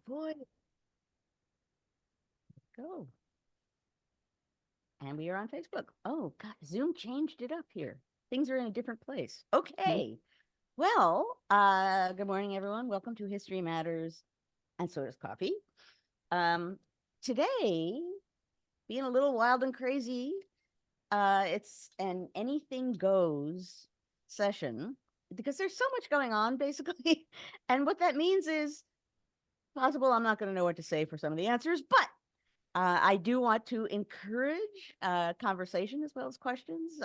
boy. Go. And we are on Facebook. Oh, God, Zoom changed it up here. Things are in a different place. Okay. Well, good morning, everyone. Welcome to History Matters, and so does coffee. Today, being a little wild and crazy, it's an anything goes session because there's so much going on, basically. And what that means is possible I'm not going to know what to say for some of the answers, but I do want to encourage conversation as well as questions.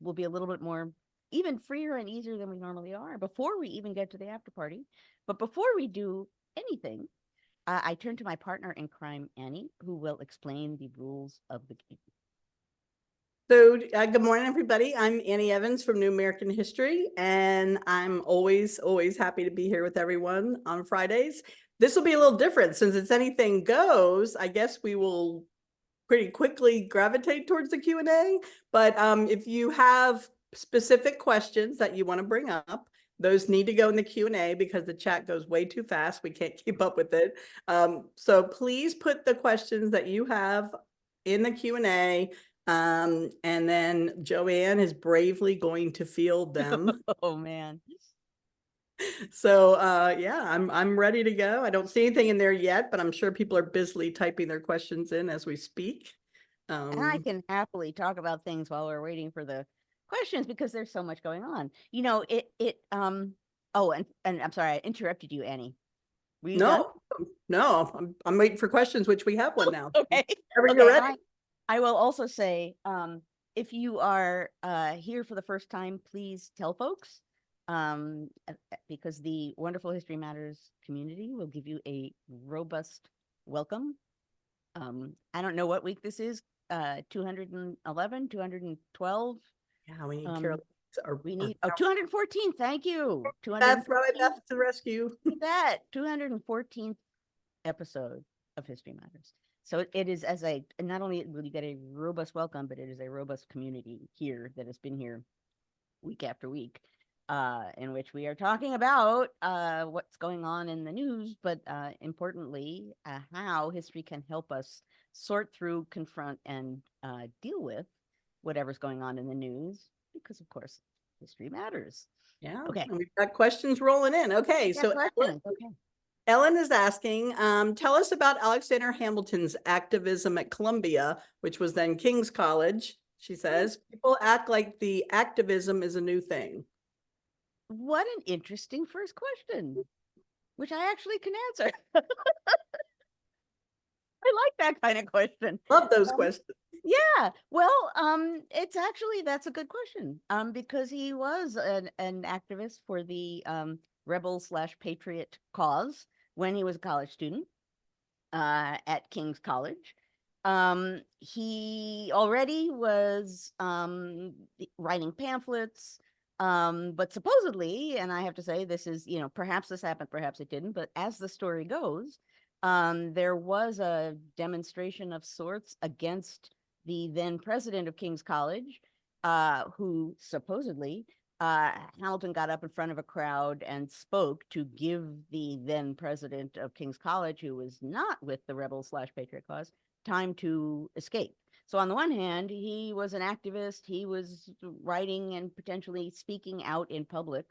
We'll be a little bit more even freer and easier than we normally are before we even get to the after party. But before we do anything, I turn to my partner in crime, Annie, who will explain the rules of the game. So, good morning, everybody. I'm Annie Evans from New American History, and I'm always happy to be here with everyone on Fridays. This will be a little different since it's anything goes. I guess we will pretty quickly gravitate towards the Q&A, but if you have specific questions that you want to bring up, those need to go in the Q&A because the chat goes way too fast. We can't keep up with it. So please put the questions that you have in the Q&A. And then Joanne is bravely going to field them. Oh, man. So yeah, I'm ready to go. I don't see anything in there yet, but I'm sure people are busily typing their questions in as we speak. And I can happily talk about things while we're waiting for the questions because there's so much going on. You know, oh, and I'm sorry, I interrupted you, Annie. Were you done? No, I'm waiting for questions, which we have one now. Okay. Whenever you're ready. I will also say, if you are here for the first time, please tell folks, because the Wonderful History Matters community will give you a robust welcome. I don't know what week this is, 211, 212. Yeah, we need Carol. We need 214. Thank you. That's right. That's the rescue. That 214th episode of History Matters. So it is not only will you get a robust welcome, but it is a robust community here that has been here week after week, in which we are talking about what's going on in the news, but importantly, how history can help us sort through, confront, and deal with whatever's going on in the news, because of course, history matters. Yeah. Okay. And we've got questions rolling in. Okay. So Ellen is asking, tell us about Alexander Hamilton's activism at Columbia, which was then King's College. She says, people act like the activism is a new thing. What an interesting first question, which I actually can answer. I like that kind of question. Love those questions. Yeah, well, that's a good question. Because he was an activist for the rebel/patriot cause when he was a college student at King's College. He already was writing pamphlets, but supposedly, and I have to say, this is, perhaps this happened, perhaps it didn't, but as the story goes, there was a demonstration of sorts against the then president of King's College, who supposedly Hamilton got up in front of a crowd and spoke to give the then president of King's College, who was not with the rebel/patriot cause, time to escape. So on the one hand, he was an activist. He was writing and potentially speaking out in public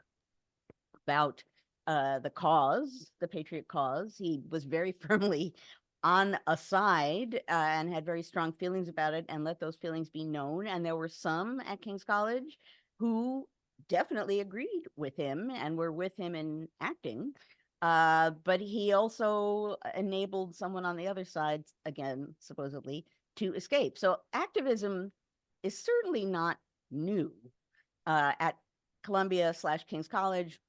about the cause, the patriot cause. He was very firmly on a side and had very strong feelings about it and let those feelings be known. And there were some at King's College who definitely agreed with him and were with him in acting. But he also enabled someone on the other side, again, supposedly, to escape. So activism is certainly not new at Columbia/King's College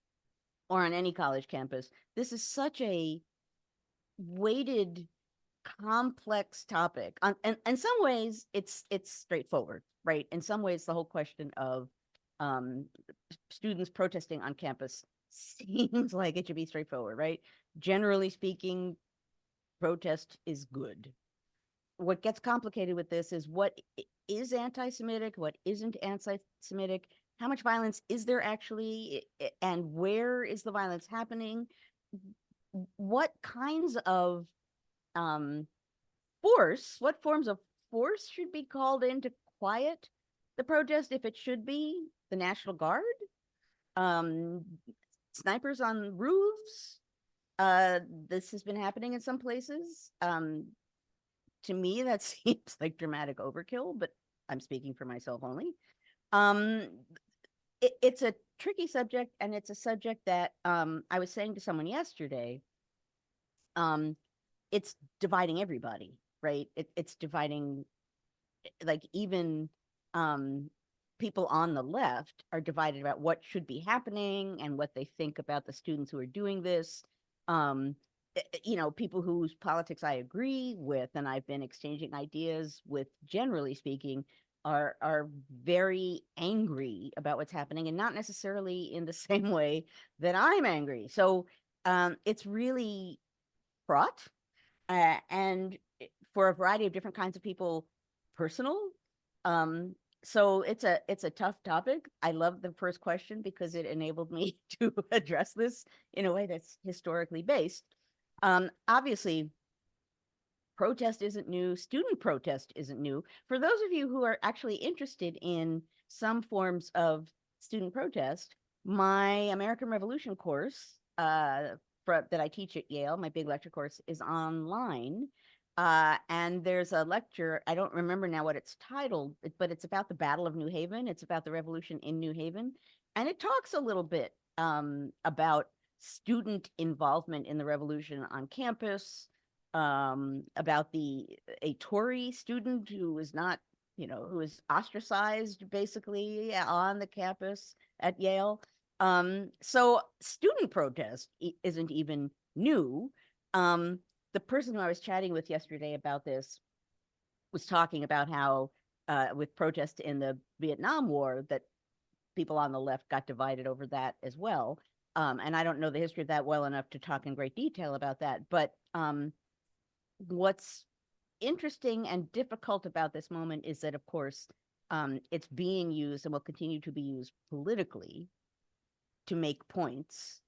or on any college campus. This is such a weighted, complex topic. And in some ways, it's straightforward, right? In some ways, the whole question of students protesting on campus seems like it should be straightforward, right? Generally speaking, protest is good. What gets complicated with this is what is anti-Semitic, what isn't anti-Semitic, how much violence is there actually, and where is the violence happening? what kinds of what forms of force should be called in to quiet the protest, if it should be the National Guard, um, snipers on roofs. This has been happening in some places. To me, that seems like dramatic overkill, but I'm speaking for myself only. Um, it's a tricky subject, and it's a subject that I was saying to someone yesterday. It's dividing everybody, right? It's dividing, like, even people on the left are divided about what should be happening and what they think about the students who are doing this. Um, people whose politics I agree with and I've been exchanging ideas with, generally speaking, are very angry about what's happening, and not necessarily in the same way that I'm angry. So it's really fraught, and for a variety of different kinds of people, personal. Um, so it's a tough topic. I love the first question because it enabled me to address this in a way that's historically based. Obviously, protest isn't new. Student protest isn't new. For those of you who are actually interested in some forms of student protest, my American Revolution course that I teach at Yale, my big lecture course, is online. And there's a lecture, I don't remember now what it's titled, but it's about the Battle of New Haven. It's about the revolution in New Haven. And it talks a little bit about student involvement in the revolution on campus, about a Tory student who was not, who was ostracized basically on the campus at Yale. So student protest isn't even new. The person who I was chatting with yesterday about this was talking about how, with protest in the Vietnam War, that people on the left got divided over that as well. And I don't know the history of that well enough to talk in great detail about that. But what's interesting and difficult about this moment is that, of course, it's being used and will continue to be used politically to make points,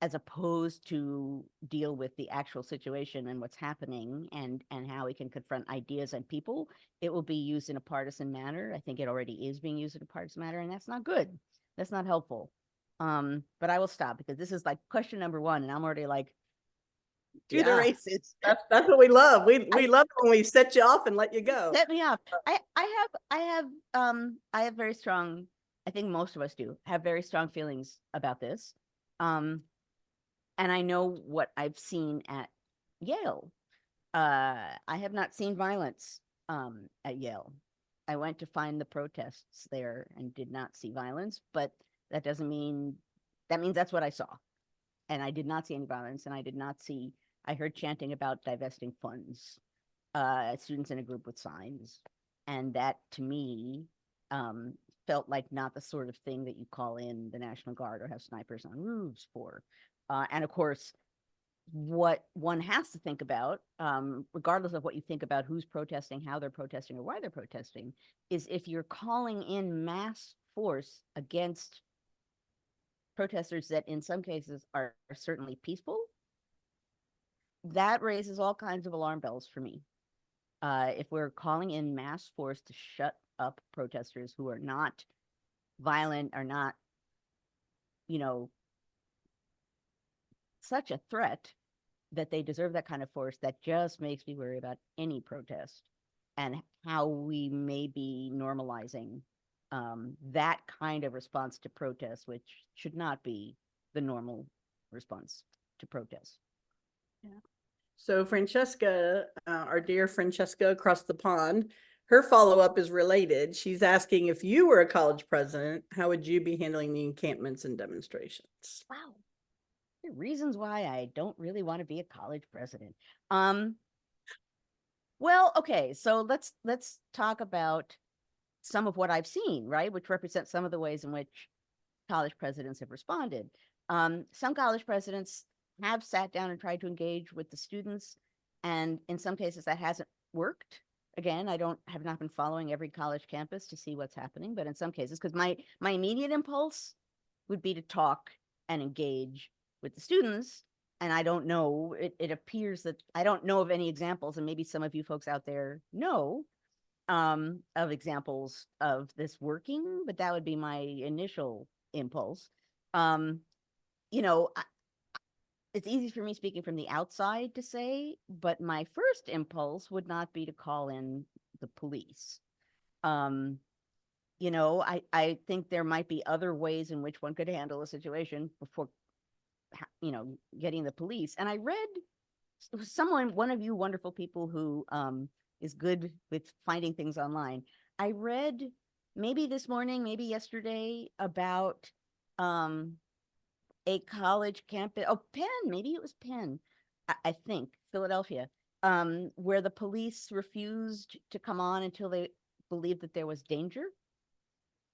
as opposed to deal with the actual situation and what's happening, and how we can confront ideas and people. It will be used in a partisan manner. I think it already is being used in a partisan manner, and that's not good. That's not helpful. But I will stop because this is like question number one, and I'm already like to the Yeah, races. that's what we love. We I love it when we set you off and let you go. Set me off. I have very strong, I think most of us do have very strong feelings about this. Um, and I know what I've seen at Yale. I have not seen violence at Yale. I went to find the protests there and did not see violence, but that doesn't mean, that means that's what I saw. And I did not see any violence, and I heard chanting about divesting funds, students in a group with signs. And that, to me, um, felt like not the sort of thing that you call in the National Guard or have snipers on roofs for. And of course, what one has to think about, regardless of what you think about who's protesting, how they're protesting, or why they're protesting, is if you're calling in mass force against protesters that in some cases are certainly peaceful, that raises all kinds of alarm bells for me. If we're calling in mass force to shut up protesters who are not violent, are not, you know, such a threat that they deserve that kind of force, that just makes me worry about any protest and how we may be normalizing that kind of response to protest, which should not be the normal response to protest. Yeah. So Francesca, our dear Francesca across the pond, her follow-up is related. She's asking, if you were a college president, how would you be handling the encampments and demonstrations? Wow. There are reasons why I don't really want to be a college president. Well, okay, so let's talk about some of what I've seen, right, which represents some of the ways in which college presidents have responded. Some college presidents have sat down and tried to engage with the students, and in some cases that hasn't worked. Again, I have not been following every college campus to see what's happening, but in some cases, because my immediate impulse would be to talk and engage with the students, and I don't know, it appears that I don't know of any examples, and maybe some of you folks out there know of examples of this working, but that would be my initial impulse. Um, you know, it's easy for me speaking from the outside to say, but my first impulse would not be to call in the police. Um, I think there might be other ways in which one could handle a situation before, getting the police. And I read one of you wonderful people who is good with finding things online. I read maybe this morning, maybe yesterday, about um, a college campus. Oh, Penn, maybe it was Penn, I think, Philadelphia, where the police refused to come on until they believed that there was danger.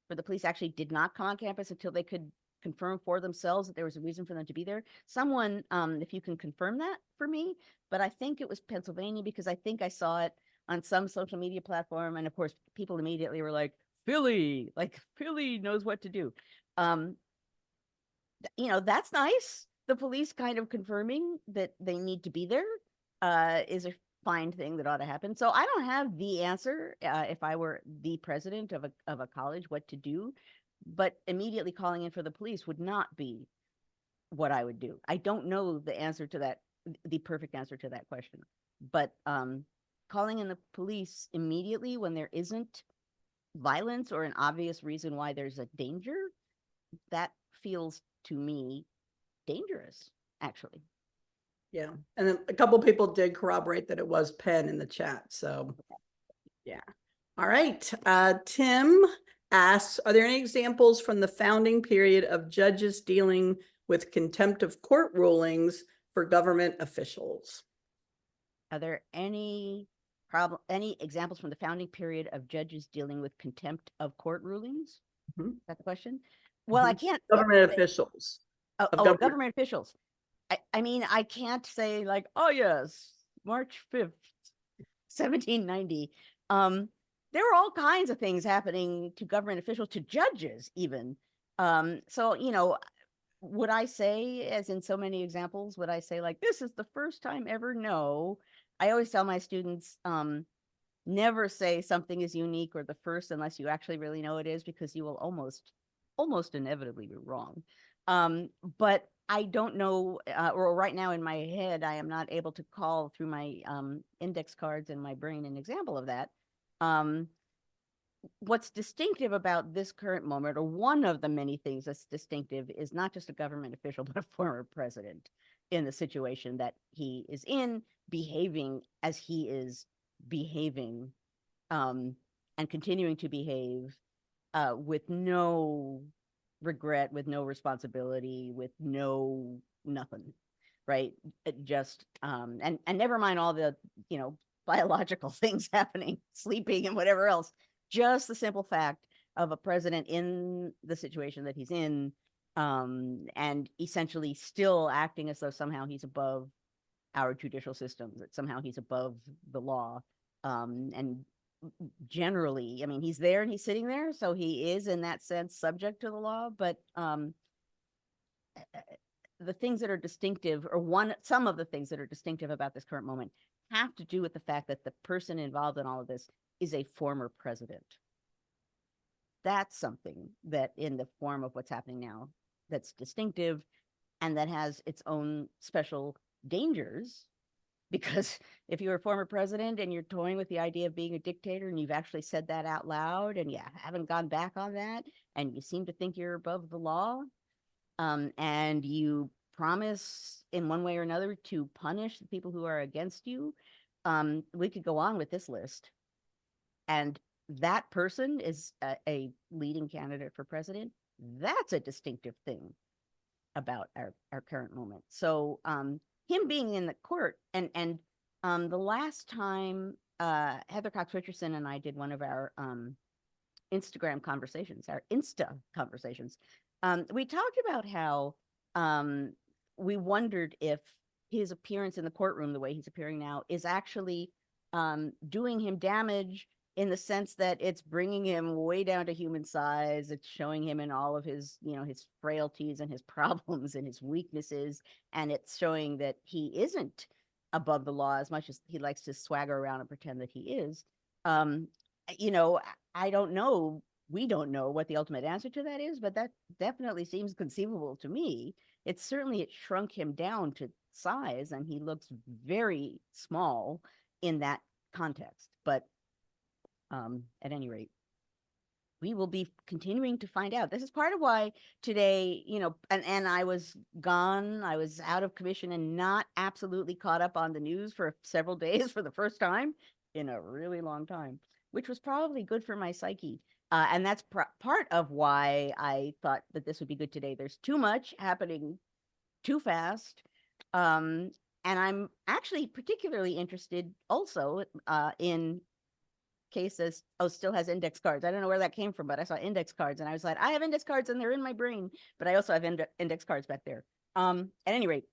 Where the police actually did not come on campus until they could confirm for themselves that there was a reason for them to be there. Someone, if you can confirm that for me, but I think it was Pennsylvania, because I think I saw it on some social media platform. And of course, people immediately were like, Philly knows what to do. That's nice. The police kind of confirming that they need to be there is a fine thing that ought to happen. So I don't have the answer if I were the president of a college what to do, but immediately calling in for the police would not be what I would do. I don't know the answer to that, the perfect answer to that question, but calling in the police immediately when there isn't violence or an obvious reason why there's a danger, that feels to me dangerous, actually. Yeah. And then a couple people did corroborate that it was Penn in the chat. So yeah. All right. Tim asks, are there any examples from the founding period of judges dealing with contempt of court rulings for government officials? Are there any examples from the founding period of judges dealing with contempt of court rulings? Mhm. Is that the question? Well, I can't. Government officials. Government officials. I mean, I can't say like, oh yes, March 5th, 1790. There were all kinds of things happening to government officials, to judges even. So, would I say, as in so many examples, would I say like, this is the first time ever? No. I always tell my students, never say something is unique or the first unless you actually really know it is, because you will almost inevitably be wrong. But I don't know, or right now in my head, I am not able to call through my index cards in my brain an example of that. What's distinctive about this current moment, or one of the many things that's distinctive, is not just a government official, but a former president in the situation that he is in, behaving as he is behaving, and continuing to behave with no regret, with no responsibility, with no nothing, right? And never mind all the biological things happening, sleeping and whatever else. Just the simple fact of a president in the situation that he's in, and essentially still acting as though somehow he's above our judicial system, that somehow he's above the law, and generally, I mean, he's there and he's sitting there, so he is in that sense subject to the law. But the things that are distinctive, or some of the things that are distinctive about this current moment, have to do with the fact that the person involved in all of this is a former president. That's something that, in the form of what's happening now, that's distinctive, and that has its own special dangers. Because if you're a former president and you're toying with the idea of being a dictator, and you've actually said that out loud, and you haven't gone back on that, and you seem to think you're above the law, and you promise in one way or another to punish the people who are against you, we could go on with this list. And that person is a leading candidate for president. That's a distinctive thing about our current moment. So him being in the court, and the last time Heather Cox Richardson and I did one of our Instagram conversations, our Insta conversations, we talked about how we wondered if his appearance in the courtroom, the way he's appearing now, is actually doing him damage in the sense that it's bringing him way down to human size. It's showing him in all of his, his frailties and his problems and his weaknesses. And it's showing that he isn't above the law as much as he likes to swagger around and pretend that he is. Um, you know, I don't know. We don't know what the ultimate answer to that is, but that definitely seems conceivable to me. It shrunk him down to size, and he looks very small in that context. But at any rate, we will be continuing to find out. This is part of why today, and I was gone, I was out of commission and not absolutely caught up on the news for several days for the first time in a really long time, which was probably good for my psyche. And that's part of why I thought that this would be good today. There's too much happening too fast. And I'm actually particularly interested also in cases. Oh, still has index cards. I don't know where that came from, but I saw index cards and I was like, I have index cards and they're in my brain, but I also have index cards back there. At any rate,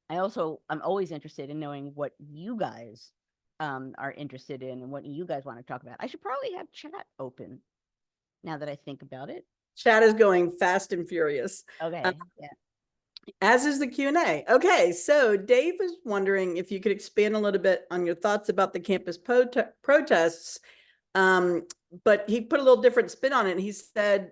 I'm always interested in knowing what you guys are interested in and what you guys want to talk about. I should probably have chat open now that I think about it. Chat is going fast and furious. Okay. Yeah. As is the Q&A. Okay, so Dave was wondering if you could expand a little bit on your thoughts about the campus protests, but he put a little different spin on it. And he said,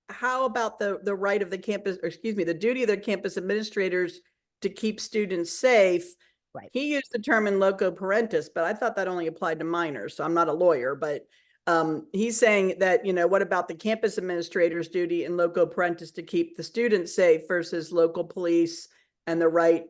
how about the right of the campus, or excuse me, the duty of the campus administrators to keep students safe? Right. He used the term in loco parentis, but I thought that only applied to minors. So I'm not a lawyer, but he's saying that, what about the campus administrator's duty in loco parentis to keep the students safe versus local police and the right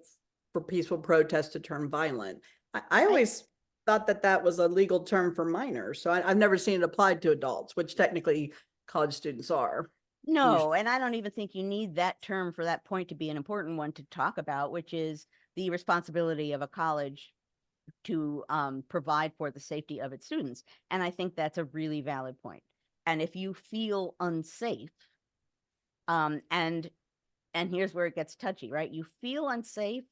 for peaceful protest to turn violent? I always thought that was a legal term for minors. So I've never seen it applied to adults, which technically college students are. No, and I don't even think you need that term for that point to be an important one to talk about, which is the responsibility of a college to provide for the safety of its students. And I think that's a really valid point. And if you feel unsafe, and here's where it gets touchy, right? You feel unsafe,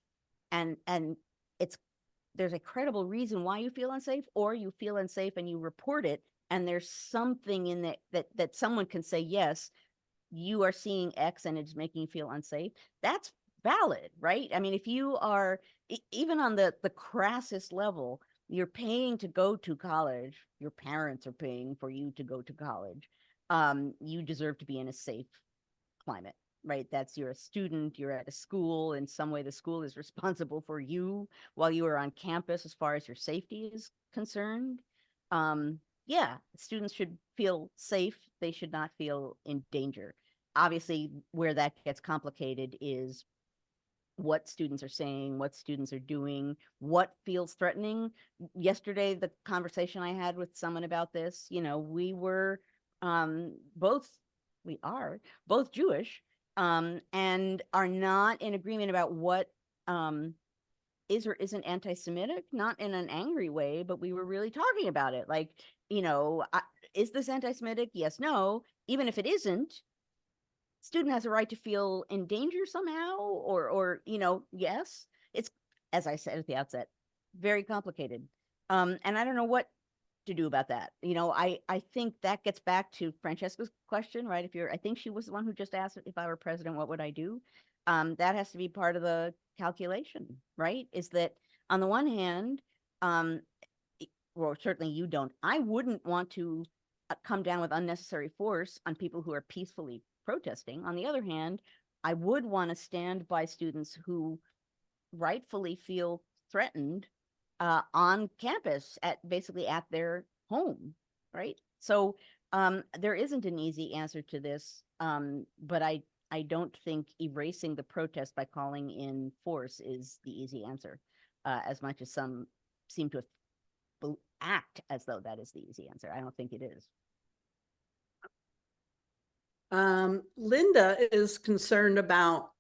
and there's a credible reason why you feel unsafe, or you feel unsafe and you report it, and there's something in that someone can say, yes, you are seeing X and it's making you feel unsafe. That's valid, right? I mean, if you are even on the crassest level, you're paying to go to college, your parents are paying for you to go to college, you deserve to be in a safe climate, right? You're a student, you're at a school, in some way the school is responsible for you while you are on campus as far as your safety is concerned. Yeah, students should feel safe, they should not feel in danger. Obviously, where that gets complicated is what students are saying, what students are doing, what feels threatening. Yesterday, the conversation I had with someone about this, we were both, we are both Jewish, and are not in agreement about what is or isn't anti-Semitic, not in an angry way, but we were really talking about it. Like, is this anti-Semitic? Yes, no. Even if it isn't, student has a right to feel in danger somehow, or yes. It's, as I said at the outset, very complicated. And I don't know what to do about that. I think that gets back to Francesca's question, right? I think she was the one who just asked, if I were president, what would I do? That has to be part of the calculation, right? Is that on the one hand, well, certainly you don't. I wouldn't want to come down with unnecessary force on people who are peacefully protesting. On the other hand, I would want to stand by students who rightfully feel threatened on campus, basically at their home, right? So there isn't an easy answer to this, but I don't think erasing the protest by calling in force is the easy answer, as much as some seem to act as though that is the easy answer. I don't think it is. Linda is concerned about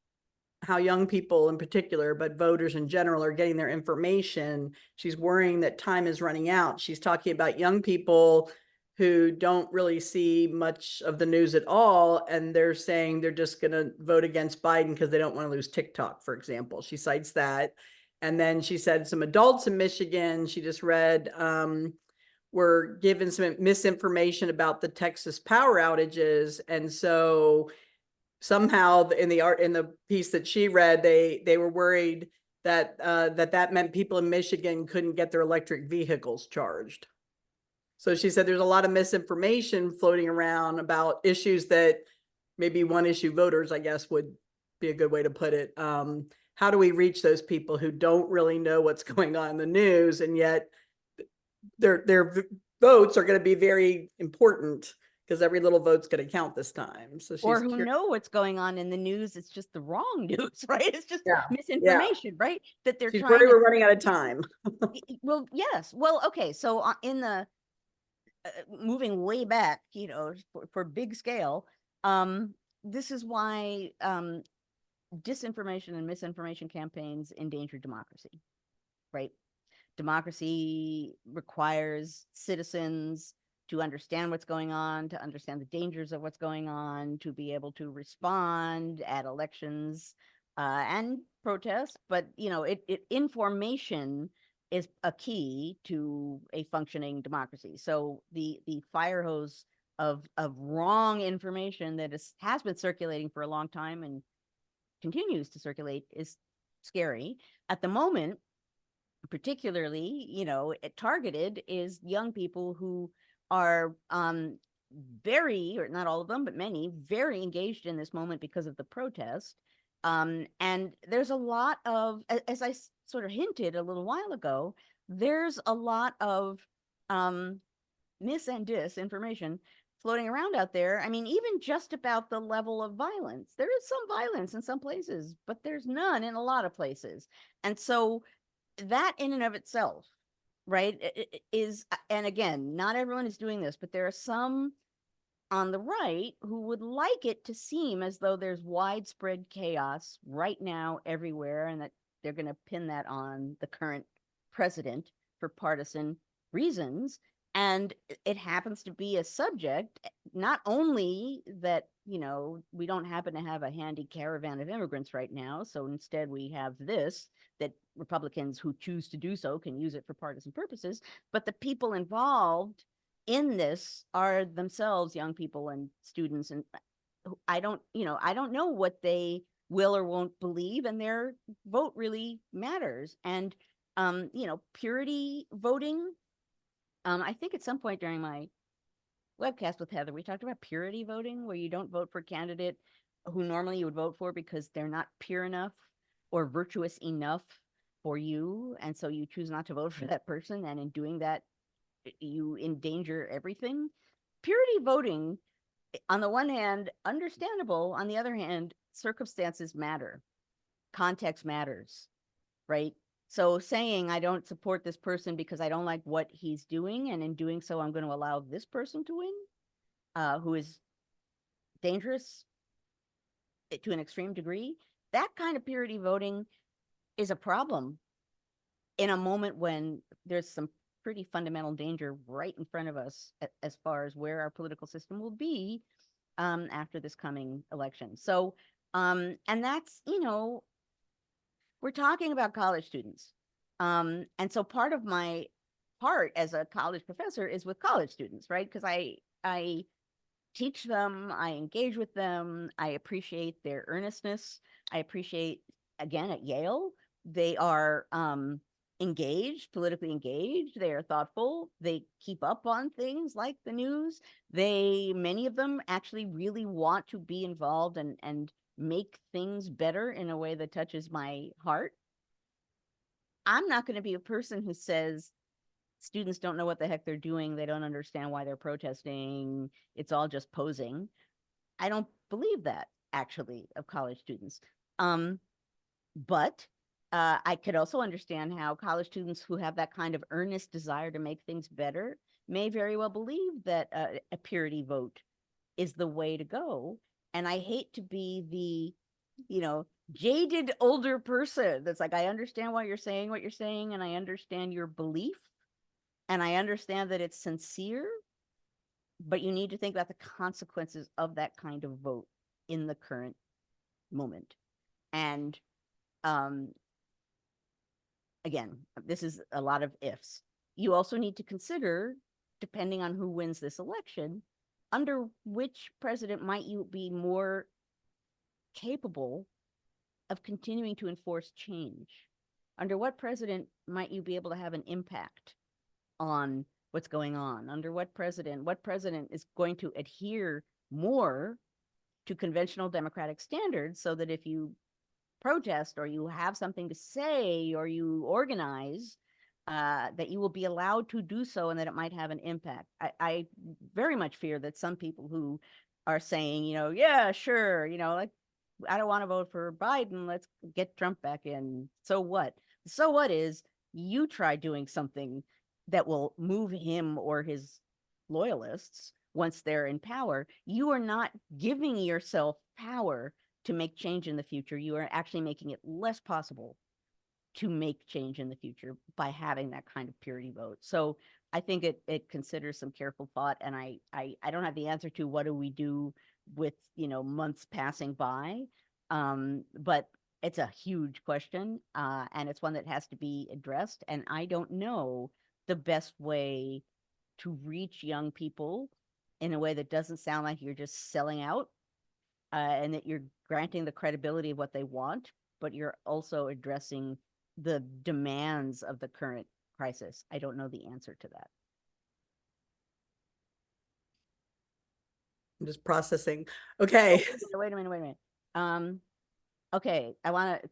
how young people in particular, but voters in general, are getting their information. She's worrying that time is running out. She's talking about young people who don't really see much of the news at all, and they're saying they're just going to vote against Biden because they don't want to lose TikTok, for example. She cites that. And then she said some adults in Michigan, she just read, were given some misinformation about the Texas power outages. And so somehow in the piece that she read, they were worried that that meant people in Michigan couldn't get their electric vehicles charged. So she said there's a lot of misinformation floating around about issues that maybe one issue voters, I guess, would be a good way to put it. How do we reach those people who don't really know what's going on in the news, and yet their votes are going to be very important because every little vote's going to count this time. So Or she's who know what's going on in the news. It's just the wrong news, right? It's just yeah, misinformation, right? That they're she's trying worried to, we're running out of time. well, yes. Well, okay. So in the moving way back, for big scale, this is why disinformation and misinformation campaigns endanger democracy, right? Democracy requires citizens to understand what's going on, to understand the dangers of what's going on, to be able to respond at elections and protest. But information is a key to a functioning democracy. So the fire hose of wrong information that has been circulating for a long time and continues to circulate is scary. At the moment, particularly, targeted is young people who are very, or not all of them, but many, very engaged in this moment because of the protest. And there's a lot of, as I sort of hinted a little while ago, there's a lot of mis and disinformation floating around out there. I mean, even just about the level of violence. There is some violence in some places, but there's none in a lot of places. And so that in and of itself, right, is, and again, not everyone is doing this, but there are some on the right who would like it to seem as though there's widespread chaos right now everywhere, and that they're going to pin that on the current president for partisan reasons. And it happens to be a subject, not only that, we don't happen to have a handy caravan of immigrants right now, so instead we have this, that Republicans who choose to do so can use it for partisan purposes, but the people involved in this are themselves young people and students, and I don't know what they will or won't believe, and their vote really matters. And purity voting, I think at some point during my webcast with Heather, we talked about purity voting, where you don't vote for a candidate who normally you would vote for because they're not pure enough or virtuous enough for you, and so you choose not to vote for that person, and in doing that you endanger everything. Purity voting, on the one hand, understandable. On the other hand, circumstances matter, context matters, right? So saying I don't support this person because I don't like what he's doing, and in doing so I'm going to allow this person to win, who is dangerous to an extreme degree, that kind of purity voting is a problem in a moment when there's some pretty fundamental danger right in front of us as far as where our political system will be after this coming election. So, and that's, we're talking about college students. And so part of my part as a college professor is with college students, right? Because I teach them, I engage with them, I appreciate their earnestness. I appreciate, again, at Yale, they are engaged, politically engaged, they are thoughtful, they keep up on things like the news. Many of them actually really want to be involved and make things better in a way that touches my heart. I'm not going to be a person who says students don't know what the heck they're doing, they don't understand why they're protesting, it's all just posing. I don't believe that, actually, of college students. But I could also understand how college students who have that kind of earnest desire to make things better may very well believe that a purity vote is the way to go. And I hate to be the, jaded older person that's like, I understand why you're saying what you're saying, and I understand your belief, and I understand that it's sincere, but you need to think about the consequences of that kind of vote in the current moment. And again, this is a lot of ifs. You also need to consider depending on who wins this election, under which president might you be more capable of continuing to enforce change? Under what president might you be able to have an impact on what's going on? Under what president is going to adhere more to conventional democratic standards so that if you protest or you have something to say or you organize, that you will be allowed to do so and that it might have an impact. I very much fear that some people who are saying, yeah, sure, like, I don't want to vote for Biden, let's get Trump back in. So what? So what is you try doing something that will move him or his loyalists once they're in power. You are not giving yourself power to make change in the future. You are actually making it less possible to make change in the future by having that kind of purity vote. So I think it considers some careful thought, and I don't have the answer to what do we do with months passing by, but it's a huge question, and it's one that has to be addressed. And I don't know the best way to reach young people in a way that doesn't sound like you're just selling out, and that you're granting the credibility of what they want, but you're also addressing the demands of the current crisis. I don't know the answer to that. I'm just processing. Okay. Wait a minute. Okay,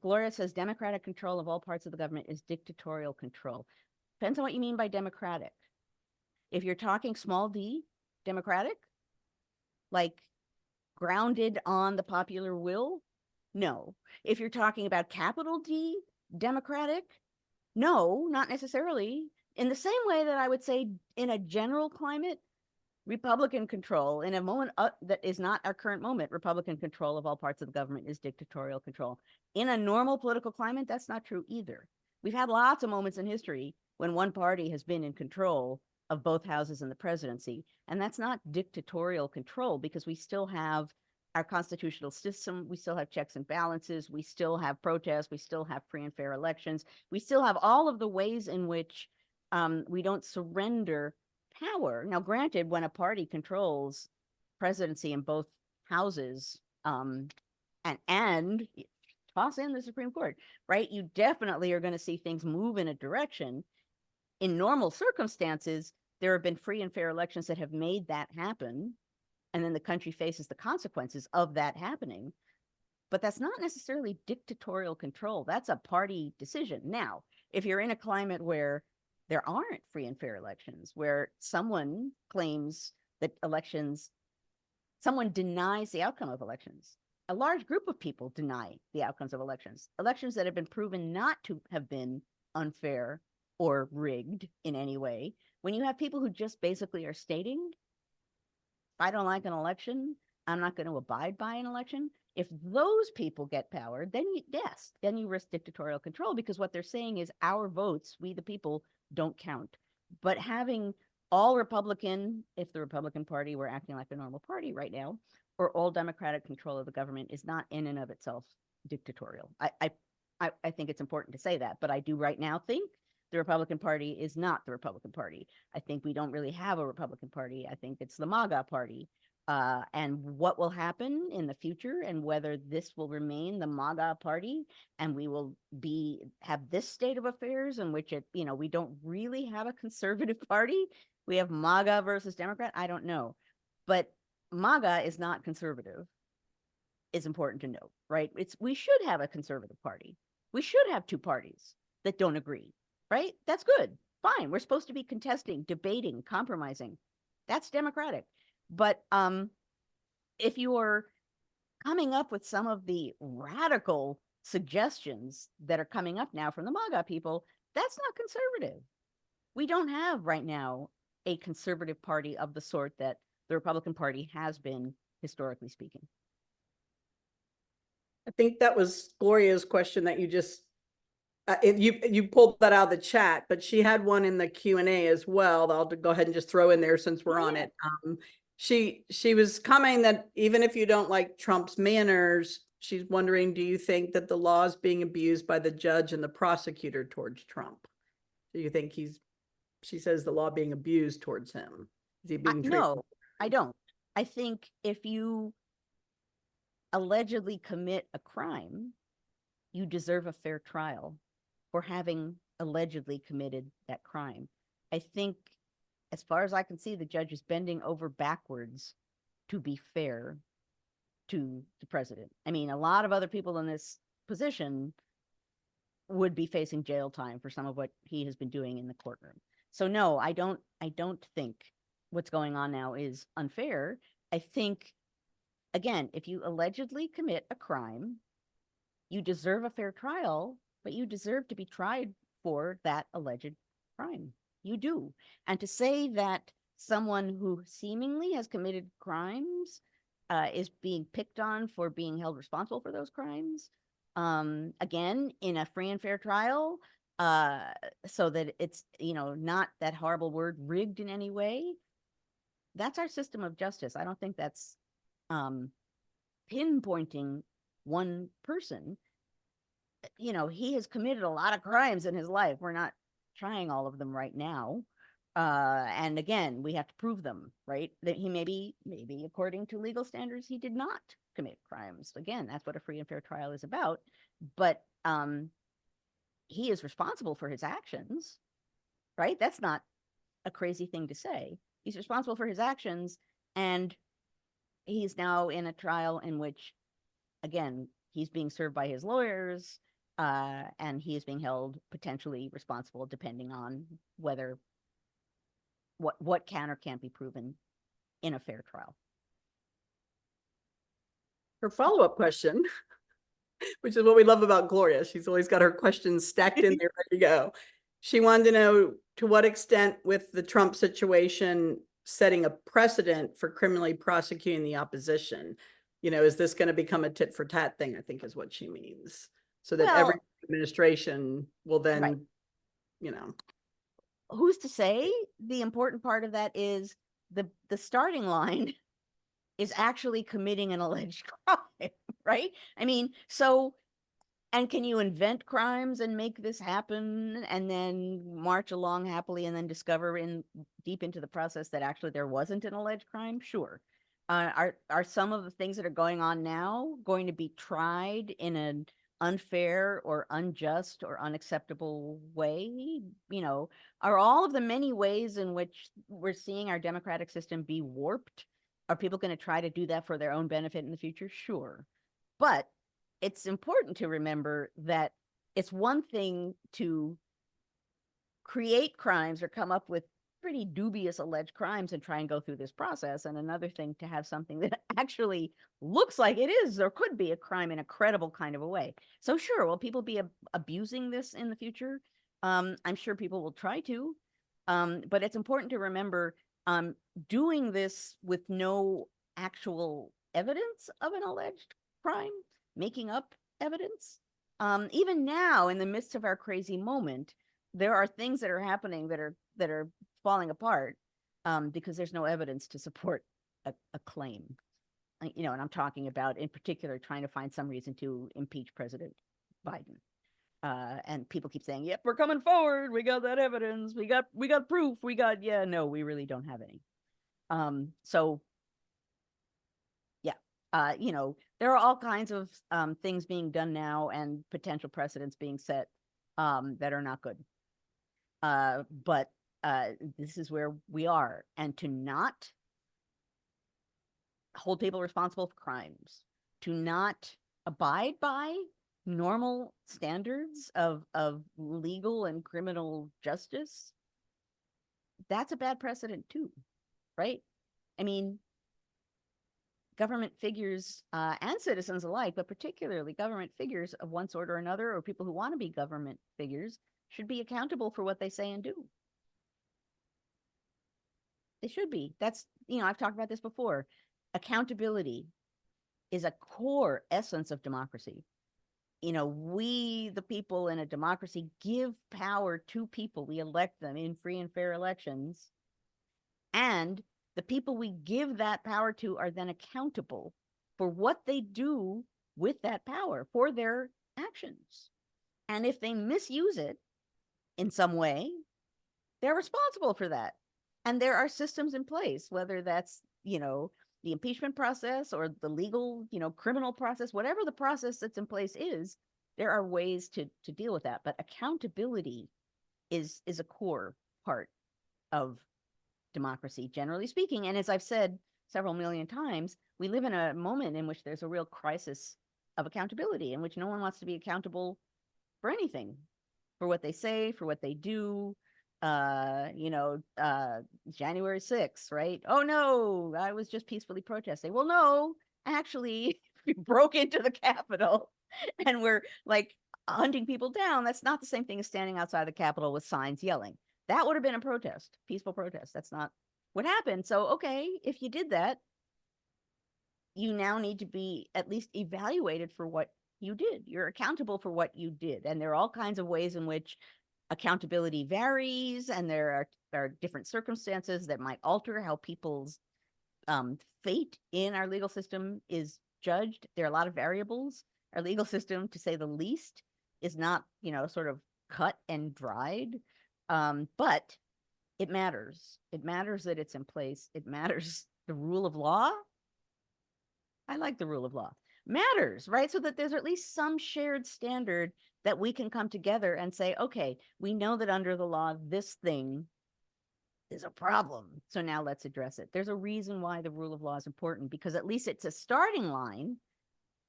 Gloria says democratic control of all parts of the government is dictatorial control. Depends on what you mean by democratic. If you're talking small d, democratic, like grounded on the popular will, no. If you're talking about capital D, democratic, no, not necessarily. In the same way that I would say in a general climate, Republican control, in a moment that is not our current moment, Republican control of all parts of the government is dictatorial control. In a normal political climate, that's not true either. We've had lots of moments in history when one party has been in control of both houses and the presidency, and that's not dictatorial control because we still have our constitutional system, we still have checks and balances, we still have protests, we still have free and fair elections, we still have all of the ways in which we don't surrender power. Now, granted, when a party controls presidency in both houses, and toss in the Supreme Court, right? You definitely are going to see things move in a direction. In normal circumstances, there have been free and fair elections that have made that happen, and then the country faces the consequences of that happening. But that's not necessarily dictatorial control. That's a party decision. Now, if you're in a climate where there aren't free and fair elections, where someone claims that someone denies the outcome of elections, a large group of people deny the outcomes of elections that have been proven not to have been unfair or rigged in any way. When you have people who just basically are stating, if I don't like an election, I'm not going to abide by an election. If those people get power, then you risk dictatorial control, because what they're saying is our votes, we the people, don't count. But having all Republican, if the Republican Party were acting like a normal party right now, or all Democratic control of the government is not in and of itself dictatorial. I think it's important to say that, but I do right now think the Republican Party is not the Republican Party. I think we don't really have a Republican Party. I think it's the MAGA Party. And what will happen in the future, and whether this will remain the MAGA Party and we will have this state of affairs in which we don't really have a conservative party. We have MAGA versus Democrat. I don't know, but MAGA is not conservative. Is important to note, right? We should have a conservative party. We should have two parties that don't agree, right? That's good. Fine. We're supposed to be contesting, debating, compromising. That's democratic. But if you're coming up with some of the radical suggestions that are coming up now from the MAGA people, that's not conservative. We don't have right now a conservative party of the sort that the Republican Party has been, historically speaking. I think that was Gloria's question that you just you pulled that out of the chat, but she had one in the Q&A as well. I'll go ahead and just throw in there since we're on it. She was commenting that even if you don't like Trump's manners, she's wondering, do you think that the law is being abused by the judge and the prosecutor towards Trump? Do you think he's she says the law being abused towards him. Is he being treated? No, I don't. I think if you allegedly commit a crime, you deserve a fair trial for having allegedly committed that crime. I think, as far as I can see, the judge is bending over backwards to be fair to the president. I mean, a lot of other people in this position would be facing jail time for some of what he has been doing in the courtroom. So no, I don't think what's going on now is unfair. I think, again, if you allegedly commit a crime, you deserve a fair trial, but you deserve to be tried for that alleged crime. You do. And to say that someone who seemingly has committed crimes is being picked on for being held responsible for those crimes, again, in a free and fair trial, so that it's, not that horrible word rigged in any way, that's our system of justice. I don't think that's pinpointing one person. He has committed a lot of crimes in his life. We're not trying all of them right now. And again, we have to prove them, right? That he maybe according to legal standards, he did not commit crimes. Again, that's what a free and fair trial is about. But he is responsible for his actions, right? That's not a crazy thing to say. He's responsible for his actions, and he's now in a trial in which, again, he's being served by his lawyers, and he is being held potentially responsible depending on whether what can or can't be proven in a fair trial. Her follow-up question, which is what we love about Gloria. She's always got her questions stacked in there, ready to go. She wanted to know, to what extent, with the Trump situation setting a precedent for criminally prosecuting the opposition, is this going to become a tit for tat thing? I think is what she means. So that every administration will then, right. Who's to say? The important part of that is the starting line is actually committing an alleged crime, right? I mean, so, and can you invent crimes and make this happen and then march along happily and then discover deep into the process that actually there wasn't an alleged crime? Sure. Are some of the things that are going on now going to be tried in an unfair or unjust or unacceptable way? Are all of the many ways in which we're seeing our democratic system be warped, are people going to try to do that for their own benefit in the future? Sure. But it's important to remember that it's one thing to create crimes or come up with pretty dubious alleged crimes and try and go through this process, and another thing to have something that actually looks like it is or could be a crime in a credible kind of a way. So sure, will people be abusing this in the future? I'm sure people will try to, but it's important to remember, doing this with no actual evidence of an alleged crime, making up evidence, even now in the midst of our crazy moment, there are things that are happening that are falling apart, because there's no evidence to support a claim. And I'm talking about, in particular, trying to find some reason to impeach President Biden. And people keep saying, yep, we're coming forward. We got that evidence. We got proof. No, we really don't have any. So yeah, there are all kinds of things being done now and potential precedents being set that are not good. But this is where we are. And to not hold people responsible for crimes, to not abide by normal standards of legal and criminal justice, that's a bad precedent too, right? I mean, government figures and citizens alike, but particularly government figures of one sort or another, or people who want to be government figures, should be accountable for what they say and do. They should be. That's, I've talked about this before. Accountability is a core essence of democracy. We, the people in a democracy, give power to people. We elect them in free and fair elections. And the people we give that power to are then accountable for what they do with that power, for their actions. And if they misuse it in some way, they're responsible for that. And there are systems in place, whether that's, the impeachment process or the legal, criminal process, whatever the process that's in place is, there are ways to deal with that. But accountability is a core part of democracy, generally speaking. And as I've said several million times, we live in a moment in which there's a real crisis of accountability, in which no one wants to be accountable for anything, for what they say, for what they do. January 6th, right? Oh no, I was just peacefully protesting. Well, no, actually, we broke into the Capitol and we're like hunting people down. That's not the same thing as standing outside the Capitol with signs yelling. That would have been a protest, peaceful protest. That's not what happened. So, okay, if you did that, you now need to be at least evaluated for what you did. You're accountable for what you did. And there are all kinds of ways in which accountability varies, and there are different circumstances that might alter how people's fate in our legal system is judged. There are a lot of variables. Our legal system, to say the least, is not, sort of cut and dried. But it matters. It matters that it's in place. It matters. The rule of law. I like the rule of law. Matters, right? So that there's at least some shared standard that we can come together and say, okay, we know that under the law, this thing is a problem. So now let's address it. There's a reason why the rule of law is important, because at least it's a starting line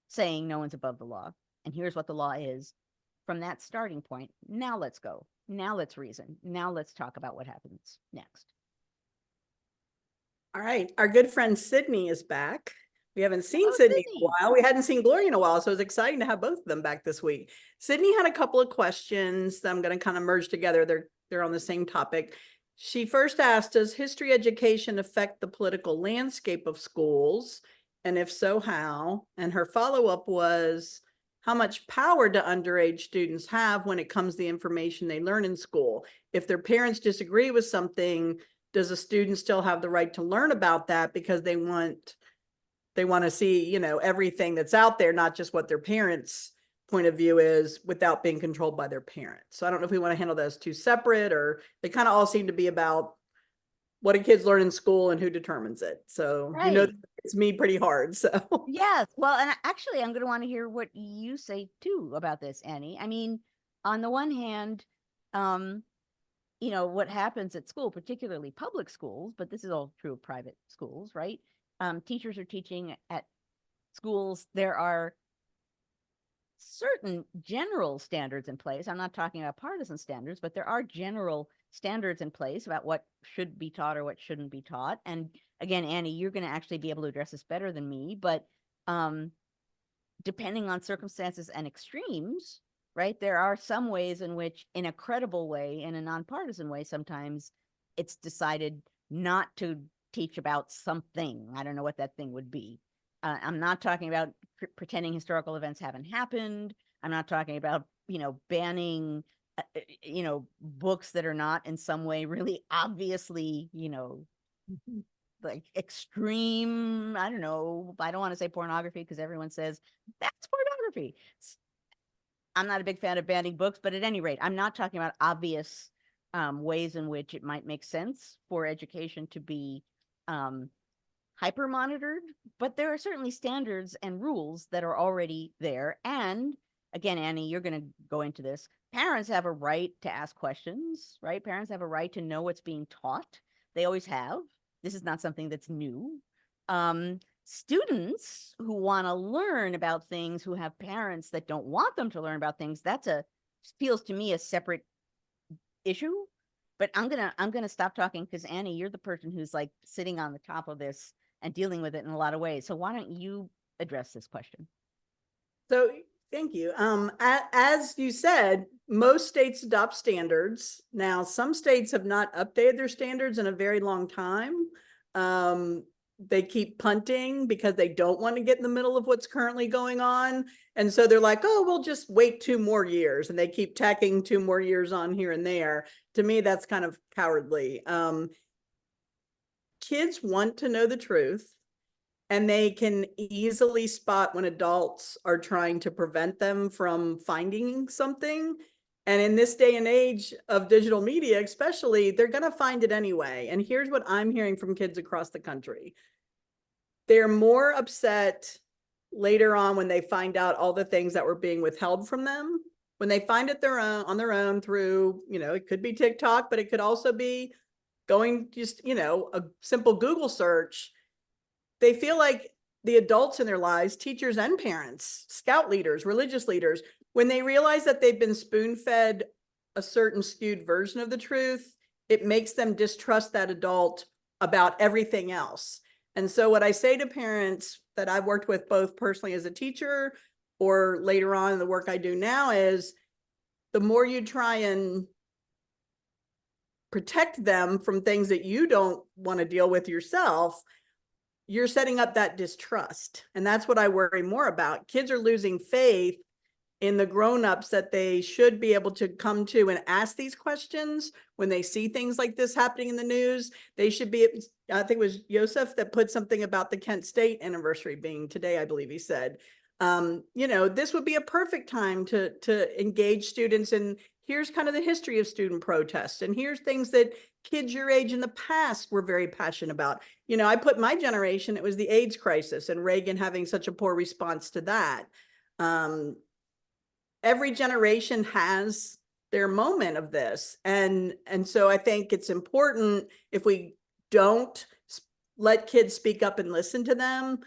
saying no one's above the law. And here's what the law is. From that starting point, now let's go. Now let's reason. Now let's talk about what happens next. All right. Our good friend Sydney is back. We haven't seen Hello, Sydney in Sydney. a while. We hadn't seen Gloria in a while, so it was exciting to have both of them back this week. Sydney had a couple of questions that I'm going to kind of merge together. They're on the same topic. She first asked, does history education affect the political landscape of schools? And if so, how? And her follow-up was, how much power do underage students have when it comes to the information they learn in school? If their parents disagree with something, does a student still have the right to learn about that because they want to see, everything that's out there, not just what their parents' point of view is, without being controlled by their parents? So I don't know if we want to handle those two separate, or they kind of all seem to be about what do kids learn in school and who determines it. So, Right. it's me pretty hard. So Yes. Well, and actually, I'm going to want to hear what you say too about this, Annie. I mean, on the one hand, um, what happens at school, particularly public schools, but this is all true of private schools, right? Teachers are teaching at schools. There are certain general standards in place. I'm not talking about partisan standards, but there are general standards in place about what should be taught or what shouldn't be taught. And again, Annie, you're going to actually be able to address this better than me, but depending on circumstances and extremes, right, there are some ways in which, in a credible way, in a nonpartisan way, sometimes it's decided not to teach about something. I don't know what that thing would be. I'm not talking about pretending historical events haven't happened. I'm not talking about, banning, books that are not in some way really obviously, like extreme. I don't know. I don't want to say pornography because everyone says that's pornography. I'm not a big fan of banning books, but at any rate, I'm not talking about obvious ways in which it might make sense for education to be hyper monitored, but there are certainly standards and rules that are already there. And again, Annie, you're going to go into this. Parents have a right to ask questions, right? Parents have a right to know what's being taught. They always have. This is not something that's new. Students who want to learn about things, who have parents that don't want them to learn about things, feels to me a separate issue. But I'm gonna stop talking because Annie, you're the person who's like sitting on the top of this and dealing with it in a lot of ways. So why don't you address this question? So thank you. As you said, most states adopt standards. Now, some states have not updated their standards in a very long time. They keep punting because they don't want to get in the middle of what's currently going on. And so they're like, oh, we'll just wait 2 more years. And they keep tacking 2 more years on here and there. To me, that's kind of cowardly. Kids want to know the truth, and they can easily spot when adults are trying to prevent them from finding something. And in this day and age of digital media, especially, they're going to find it anyway. And here's what I'm hearing from kids across the country. They're more upset later on when they find out all the things that were being withheld from them. When they find it on their own through, it could be TikTok, but it could also be going just, a simple Google search. They feel like the adults in their lives, teachers and parents, scout leaders, religious leaders, when they realize that they've been spoon-fed a certain skewed version of the truth, it makes them distrust that adult about everything else. And so what I say to parents that I've worked with both personally as a teacher or later on in the work I do now is the more you try and protect them from things that you don't want to deal with yourself, you're setting up that distrust. And that's what I worry more about. Kids are losing faith in the grown-ups that they should be able to come to and ask these questions when they see things like this happening in the news. They should be, I think it was Joseph that put something about the Kent State anniversary being today, I believe he said. This would be a perfect time to engage students in here's kind of the history of student protests, and here's things that kids your age in the past were very passionate about. I put my generation, it was the AIDS crisis and Reagan having such a poor response to that. Every generation has their moment of this. And so I think it's important if we don't let kids speak up and listen to them.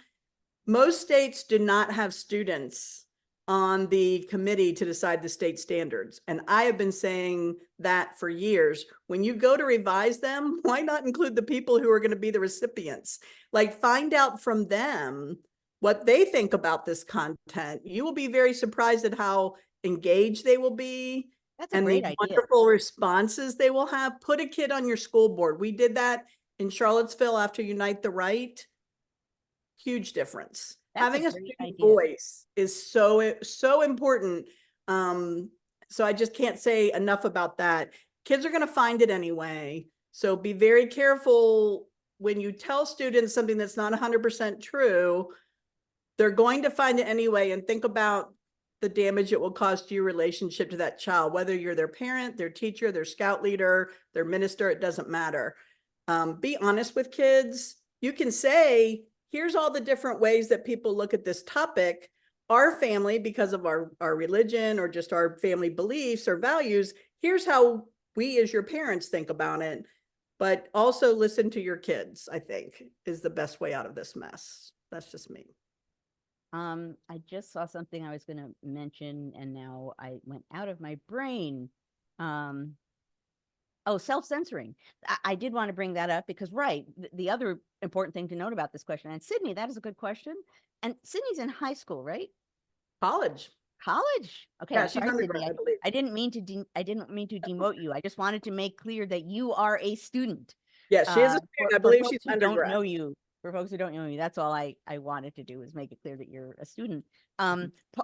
Most states do not have students on the committee to decide the state standards. And I have been saying that for years. When you go to revise them, why not include the people who are going to be the recipients? Like, find out from them what they think about this content. You will be very surprised at how engaged they will be. That's a And great the idea. wonderful responses they will have. Put a kid on your school board. We did that in Charlottesville after Unite the Right. Huge difference. That's Having a a great student idea. voice is so important. So I just can't say enough about that. Kids are going to find it anyway. So be very careful when you tell students something that's not 100% true. They're going to find it anyway, and think about the damage it will cause to your relationship to that child, whether you're their parent, their teacher, their scout leader, their minister, it doesn't matter. Be honest with kids. You can say, here's all the different ways that people look at this topic. Our family, because of our religion or just our family beliefs or values, here's how we as your parents think about it. But also listen to your kids, I think, is the best way out of this mess. That's just me. I just saw something I was going to mention, and now I went out of my brain. Oh, self-censoring. I did want to bring that up because, right, the other important thing to note about this question, and Sydney, that is a good question. And Sydney's in high school, right? College. College. Okay, Yeah, I'm she's sorry, undergrad, Sydney. I believe. I didn't mean to I didn't mean to demote you. I just wanted to make clear that you are a student. Yeah, she is a student. I For believe she's folks who don't undergrad. know you, for folks who don't know you, that's all I wanted to do, is make it clear that you're a student.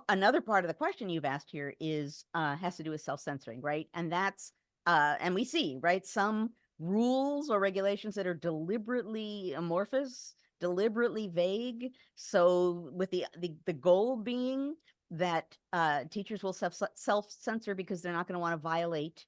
Another part of the question you've asked here is has to do with self-censoring, right? And that's and we see, right, some rules or regulations that are deliberately amorphous, deliberately vague. So with the goal being that teachers will self-censor because they're not going to want to violate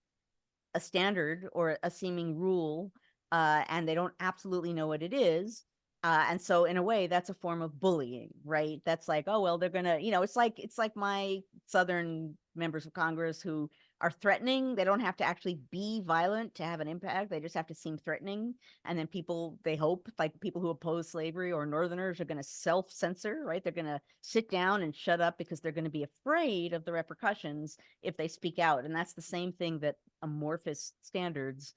a standard or a seeming rule, and they don't absolutely know what it is. And so in a way, that's a form of bullying, right? That's like, oh, well, they're gonna, it's like my Southern members of Congress who are threatening. They don't have to actually be violent to have an impact. They just have to seem threatening. And then people, they hope, like people who oppose slavery or Northerners, are going to self-censor, right? They're going to sit down and shut up because they're going to be afraid of the repercussions if they speak out. And that's the same thing that amorphous standards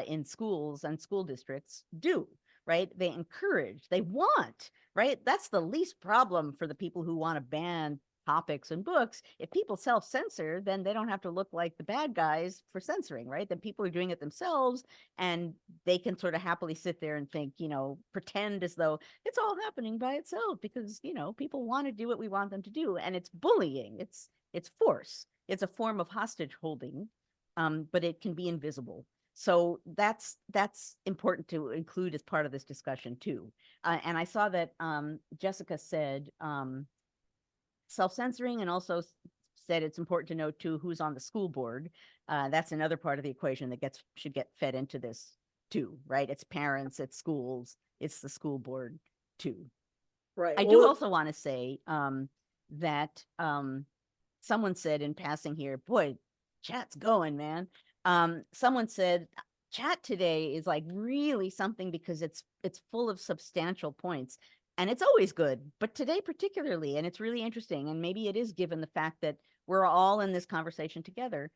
in schools and school districts do, right? They encourage, they want, right? That's the least problem for the people who want to ban topics and books. If people self-censor, then they don't have to look like the bad guys for censoring, right? Then people are doing it themselves, and they can sort of happily sit there and think, pretend as though it's all happening by itself because, people want to do what we want them to do. And it's bullying. It's force. It's a form of hostage holding, but it can be invisible. So that's important to include as part of this discussion too. And I saw that Jessica said self-censoring and also said it's important to know too who's on the school board. That's another part of the equation that should get fed into this too, right? It's parents, it's schools, it's the school board too. Right. I do also want to say that someone said in passing here, boy, chat's going, man. Someone said chat today is like really something because it's full of substantial points. And it's always good, but today particularly, and it's really interesting. And maybe it is given the fact that we're all in this conversation together.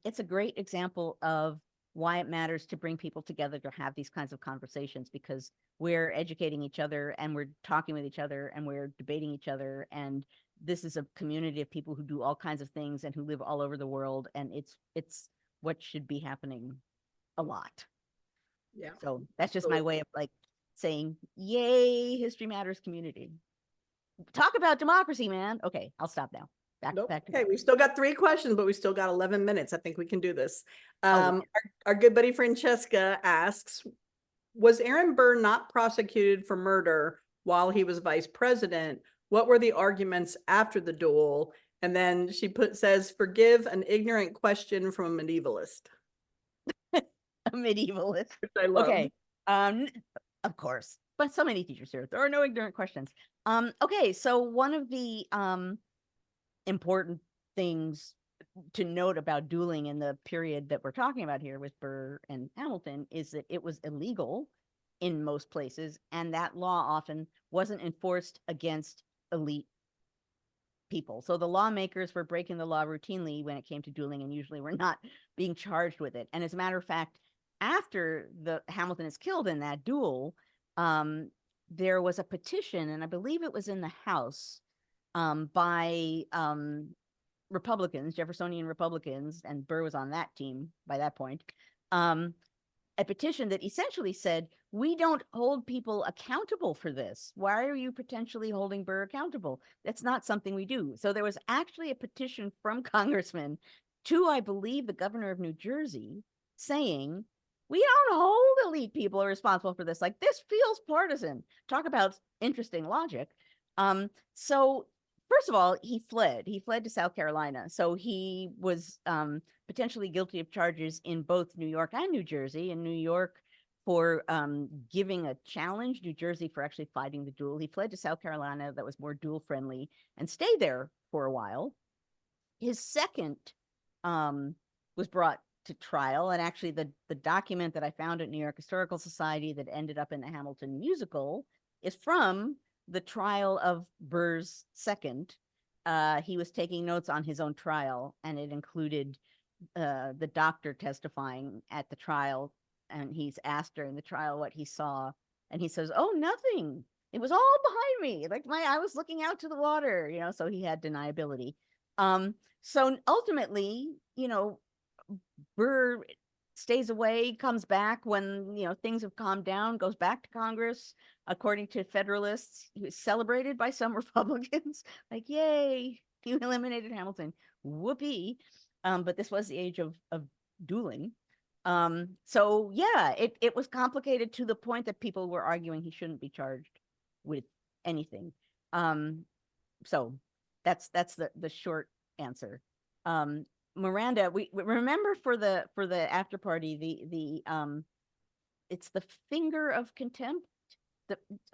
It's a great example of why it matters to bring people together to have these kinds of conversations, because we're educating each other and we're talking with each other and we're debating each other. And this is a community of people who do all kinds of things and who live all over the world. And it's what should be happening a lot. Yeah. So that's just my way of like saying, yay, History Matters community. Talk about democracy, man. Okay, I'll stop now. Back to okay, we've still got 3 questions, but we still got 11 minutes. I think we can do this. Oh, Our good buddy Francesca asks, was Aaron Burr not prosecuted for murder while he was vice president? What were the arguments after the duel? And then she says, forgive an ignorant question from a medievalist. a medievalist. Which I love. Okay. Of course. But so many teachers here. There are no ignorant questions. Okay, so one of the important things to note about dueling in the period that we're talking about here with Burr and Hamilton is that it was illegal in most places, and that law often wasn't enforced against elite people. So the lawmakers were breaking the law routinely when it came to dueling, and usually were not being charged with it. And as a matter of fact, after the Hamilton is killed in that duel, there was a petition, and I believe it was in the House, by Republicans, Jeffersonian Republicans, and Burr was on that team by that point, a petition that essentially said, we don't hold people accountable for this. Why are you potentially holding Burr accountable? That's not something we do. So there was actually a petition from congressmen to, I believe, the governor of New Jersey saying, we don't hold elite people responsible for this. Like, this feels partisan. Talk about interesting logic. So first of all, he fled to South Carolina. So he was potentially guilty of charges in both New York and New Jersey. In New York for giving a challenge, New Jersey for actually fighting the duel. He fled to South Carolina that was more duel friendly and stayed there for a while. His second was brought to trial, and actually the document that I found at New York Historical Society that ended up in the Hamilton musical is from the trial of Burr's second. He was taking notes on his own trial, and it included the doctor testifying at the trial, and he's asked during the trial what he saw, and he says, oh, nothing. It was all behind me. Like I was looking out to the water, so he had deniability. So ultimately, Burr stays away, comes back when, things have calmed down, goes back to Congress. According to Federalists, he was celebrated by some Republicans, like, yay, you eliminated Hamilton, whoopee. But this was the age of dueling. So yeah, it was complicated to the point that people were arguing he shouldn't be charged with anything. So that's the short answer. Miranda, we remember for the after party, the it's the finger of contempt.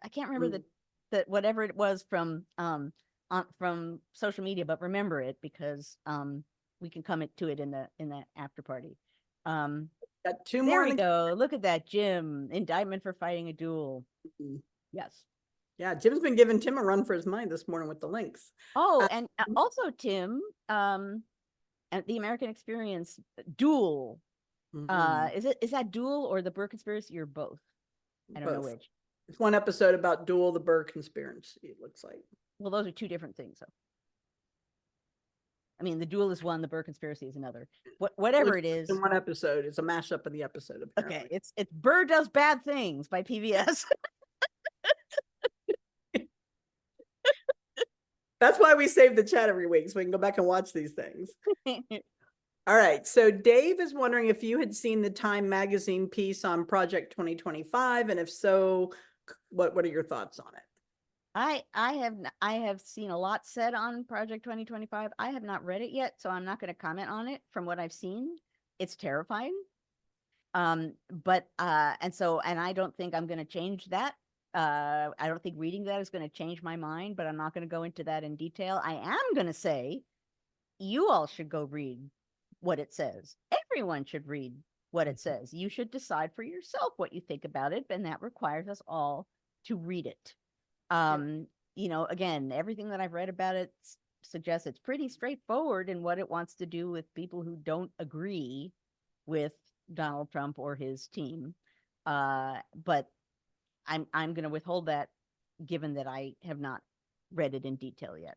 I can't remember the whatever it was from social media, but remember it because we can come to it in the after party. Got 2 there more. We go. Look at that, Jim. Indictment for fighting a duel. Yes. Yeah, Jim's been giving Tim a run for his money this morning with the links. Oh, and also Tim, at the American Experience duel. Is that duel or the Burr conspiracy or both? I don't know which. It's one episode about duel, the Burr conspiracy, it looks like. Well, those are 2 different things. So, I mean, the duel is one, the Burr conspiracy is another. Whatever it is. In one episode, it's a mashup of the episode. Apparently. Okay, it's Burr Does Bad Things by PBS. That's why we save the chat every week, so we can go back and watch these things. All right, so Dave is wondering if you had seen the Time magazine piece on Project 2025, and if so, what are your thoughts on it? I have seen a lot said on Project 2025. I have not read it yet, so I'm not going to comment on it. From what I've seen, it's terrifying. But and I don't think I'm going to change that. I don't think reading that is going to change my mind, but I'm not going to go into that in detail. I am going to say you all should go read what it says. Everyone should read what it says. You should decide for yourself what you think about it, and that requires us all to read it. Yep. Again, everything that I've read about it suggests it's pretty straightforward in what it wants to do with people who don't agree with Donald Trump or his team. But I'm going to withhold that, given that I have not read it in detail yet.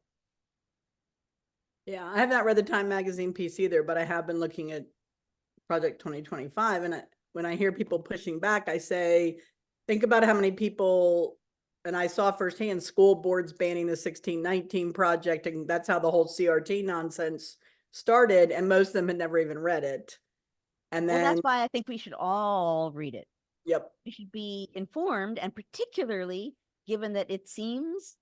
Yeah, I have not read the Time Magazine piece either, but I have been looking at Project 2025. And when I hear people pushing back, I say, think about how many people, and I saw firsthand school boards banning the 1619 project, and that's how the whole CRT nonsense started. And most of them had never even read it. And Well, then, that's why I think we should all read it. yep. We should be informed, and particularly given that it seems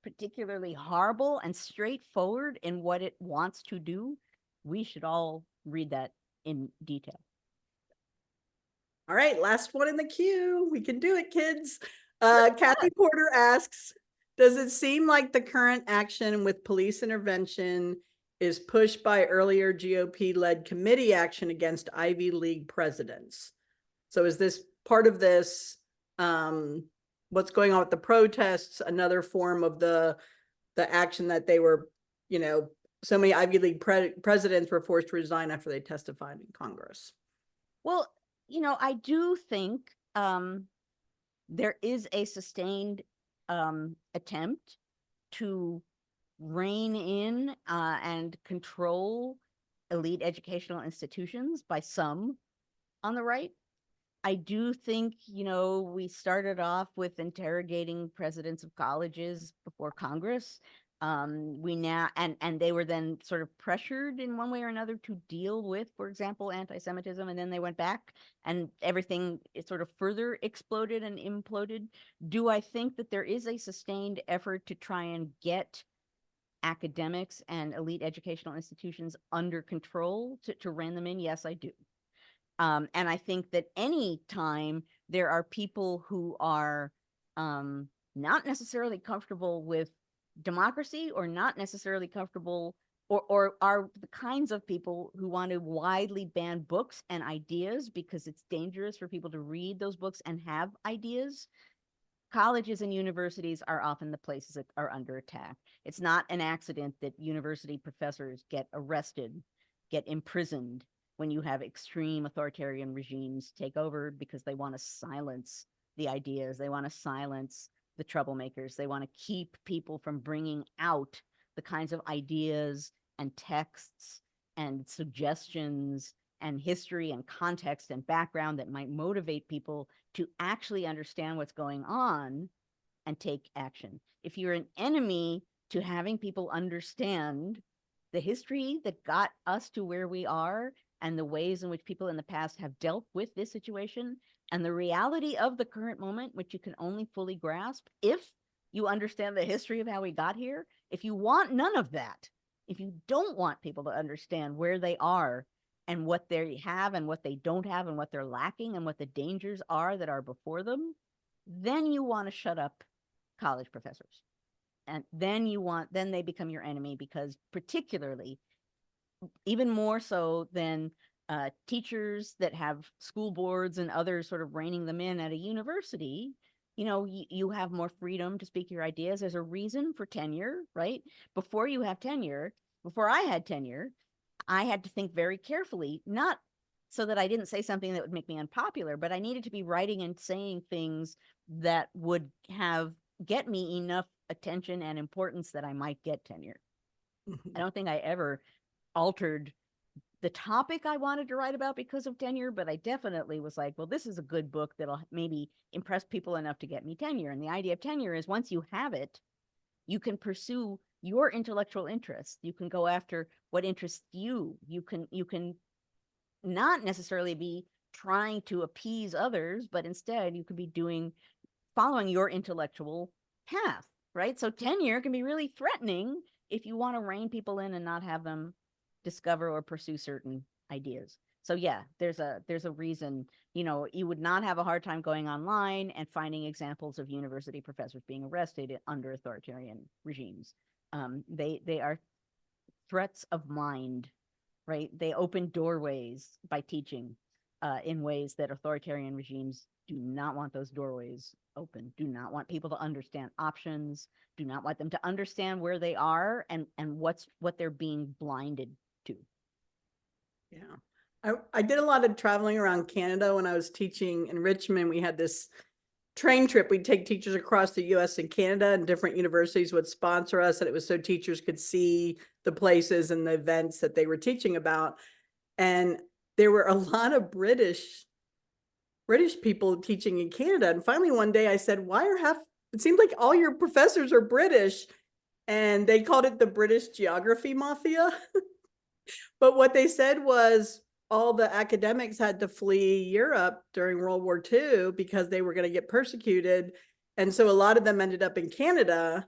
particularly horrible and straightforward in what it wants to do, we should all read that in detail. All right, last one in the queue. We can do it, kids. Kathy Yes. Porter asks, does it seem like the current action with police intervention is pushed by earlier GOP-led committee action against Ivy League presidents? So is this part of this, what's going on with the protests, another form of the action that they were, so many Ivy League presidents were forced to resign after they testified in Congress? Well, I do think there is a sustained attempt to rein in and control elite educational institutions by some on the right. I do think, we started off with interrogating presidents of colleges before Congress. We now and they were then sort of pressured in one way or another to deal with, for example, anti-Semitism, and then they went back and everything it sort of further exploded and imploded. Do I think that there is a sustained effort to try and get academics and elite educational institutions under control to rein them in? Yes, I do. And I think that any time there are people who are not necessarily comfortable with democracy or not necessarily comfortable or are the kinds of people who want to widely ban books and ideas because it's dangerous for people to read those books and have ideas, colleges and universities are often the places that are under attack. It's not an accident that university professors get arrested, get imprisoned when you have extreme authoritarian regimes take over because they want to silence the ideas, they want to silence the troublemakers, they want to keep people from bringing out the kinds of ideas and texts and suggestions and history and context and background that might motivate people to actually understand what's going on and take action. If you're an enemy to having people understand the history that got us to where we are and the ways in which people in the past have dealt with this situation and the reality of the current moment, which you can only fully grasp if you understand the history of how we got here, if you want none of that, if you don't want people to understand where they are and what they have and what they don't have and what they're lacking and what the dangers are that are before them, then you want to shut up college professors. And then they become your enemy because, particularly, even more so than teachers that have school boards and others sort of reining them in at a university, you have more freedom to speak your ideas. There's a reason for tenure, right? Before you have tenure, before I had tenure, I had to think very carefully, not so that I didn't say something that would make me unpopular, but I needed to be writing and saying things that would get me enough attention and importance that I might get tenure. I don't think I ever altered the topic I wanted to write about because of tenure, but I definitely was like, well, this is a good book that'll maybe impress people enough to get me tenure. And the idea of tenure is once you have it, you can pursue your intellectual interests. You can go after what interests you. You can not necessarily be trying to appease others, but instead you could be following your intellectual path. right? So tenure can be really threatening if you want to rein people in and not have them discover or pursue certain ideas. So yeah, there's a reason, you would not have a hard time going online and finding examples of university professors being arrested under authoritarian regimes. They are threats of mind, right? They open doorways by teaching in ways that authoritarian regimes do not want those doorways open, do not want people to understand options, do not want them to understand where they are and what they're being blinded to. Yeah. I did a lot of traveling around Canada when I was teaching in Richmond. We had this train trip. We'd take teachers across the US and Canada, and different universities would sponsor us. And it was so teachers could see the places and the events that they were teaching about. And there were a lot of British people teaching in Canada. And finally, one day I said, it seems like all your professors are British. And they called it the British Geography Mafia. But what they said was all the academics had to flee Europe during World War II because they were going to get persecuted. And so a lot of them ended up in Canada.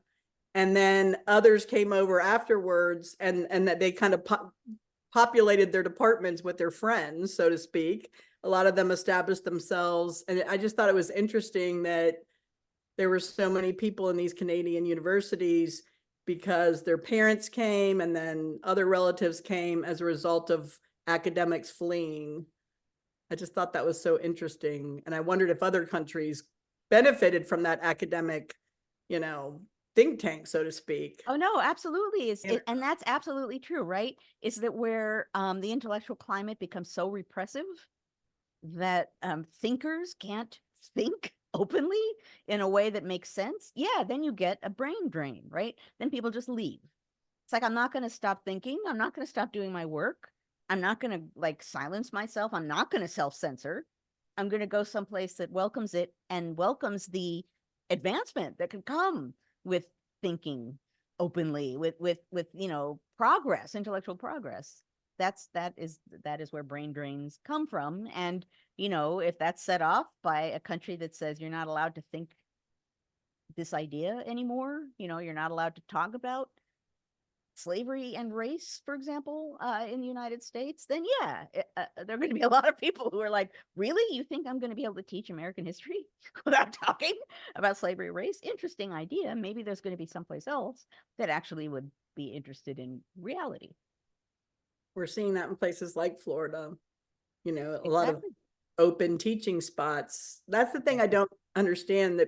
And then others came over afterwards, and that they kind of populated their departments with their friends, so to speak. A lot of them established themselves. And I just thought it was interesting that there were so many people in these Canadian universities because their parents came and then other relatives came as a result of academics fleeing. I just thought that was so interesting. And I wondered if other countries benefited from that academic, think tank, so to speak. Oh no, absolutely. And that's absolutely true, right? Is that where the intellectual climate becomes so repressive that thinkers can't think openly in a way that makes sense? Yeah, then you get a brain drain, right? Then people just leave. It's like, I'm not going to stop thinking. I'm not going to stop doing my work. I'm not going to silence myself. I'm not going to self-censor. I'm going to go someplace that welcomes it and welcomes the advancement that can come with thinking openly, with progress, intellectual progress. That is where brain drains come from. And if that's set off by a country that says you're not allowed to think this idea anymore, you're not allowed to talk about slavery and race, for example, in the United States, then yeah, there are going to be a lot of people who are like, really? You think I'm going to be able to teach American history without talking about slavery or race? Interesting idea. Maybe there's going to be someplace else that actually would be interested in reality. We're seeing that in places like Florida, a Exactly. lot of open teaching spots. That's the thing I don't understand,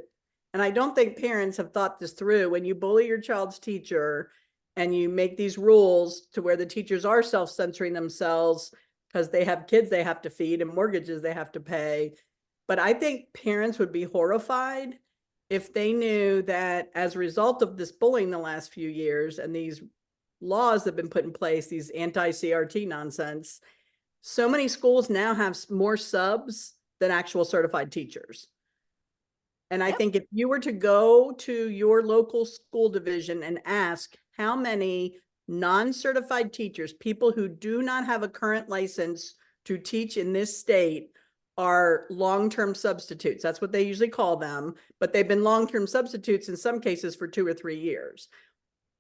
and I don't think parents have thought this through. When you bully your child's teacher and you make these rules to where the teachers are self-censoring themselves because they have kids they have to feed and mortgages they have to pay. But I think parents would be horrified if they knew that as a result of this bullying the last few years and these laws that have been put in place, these anti-CRT nonsense, so many schools now have more subs than actual certified teachers. And I think if you were to go to your local school division and ask how many non-certified teachers, people who do not have a current license to teach in this state, are long-term substitutes. That's what they usually call them, but they've been long-term substitutes in some cases for 2 or 3 years.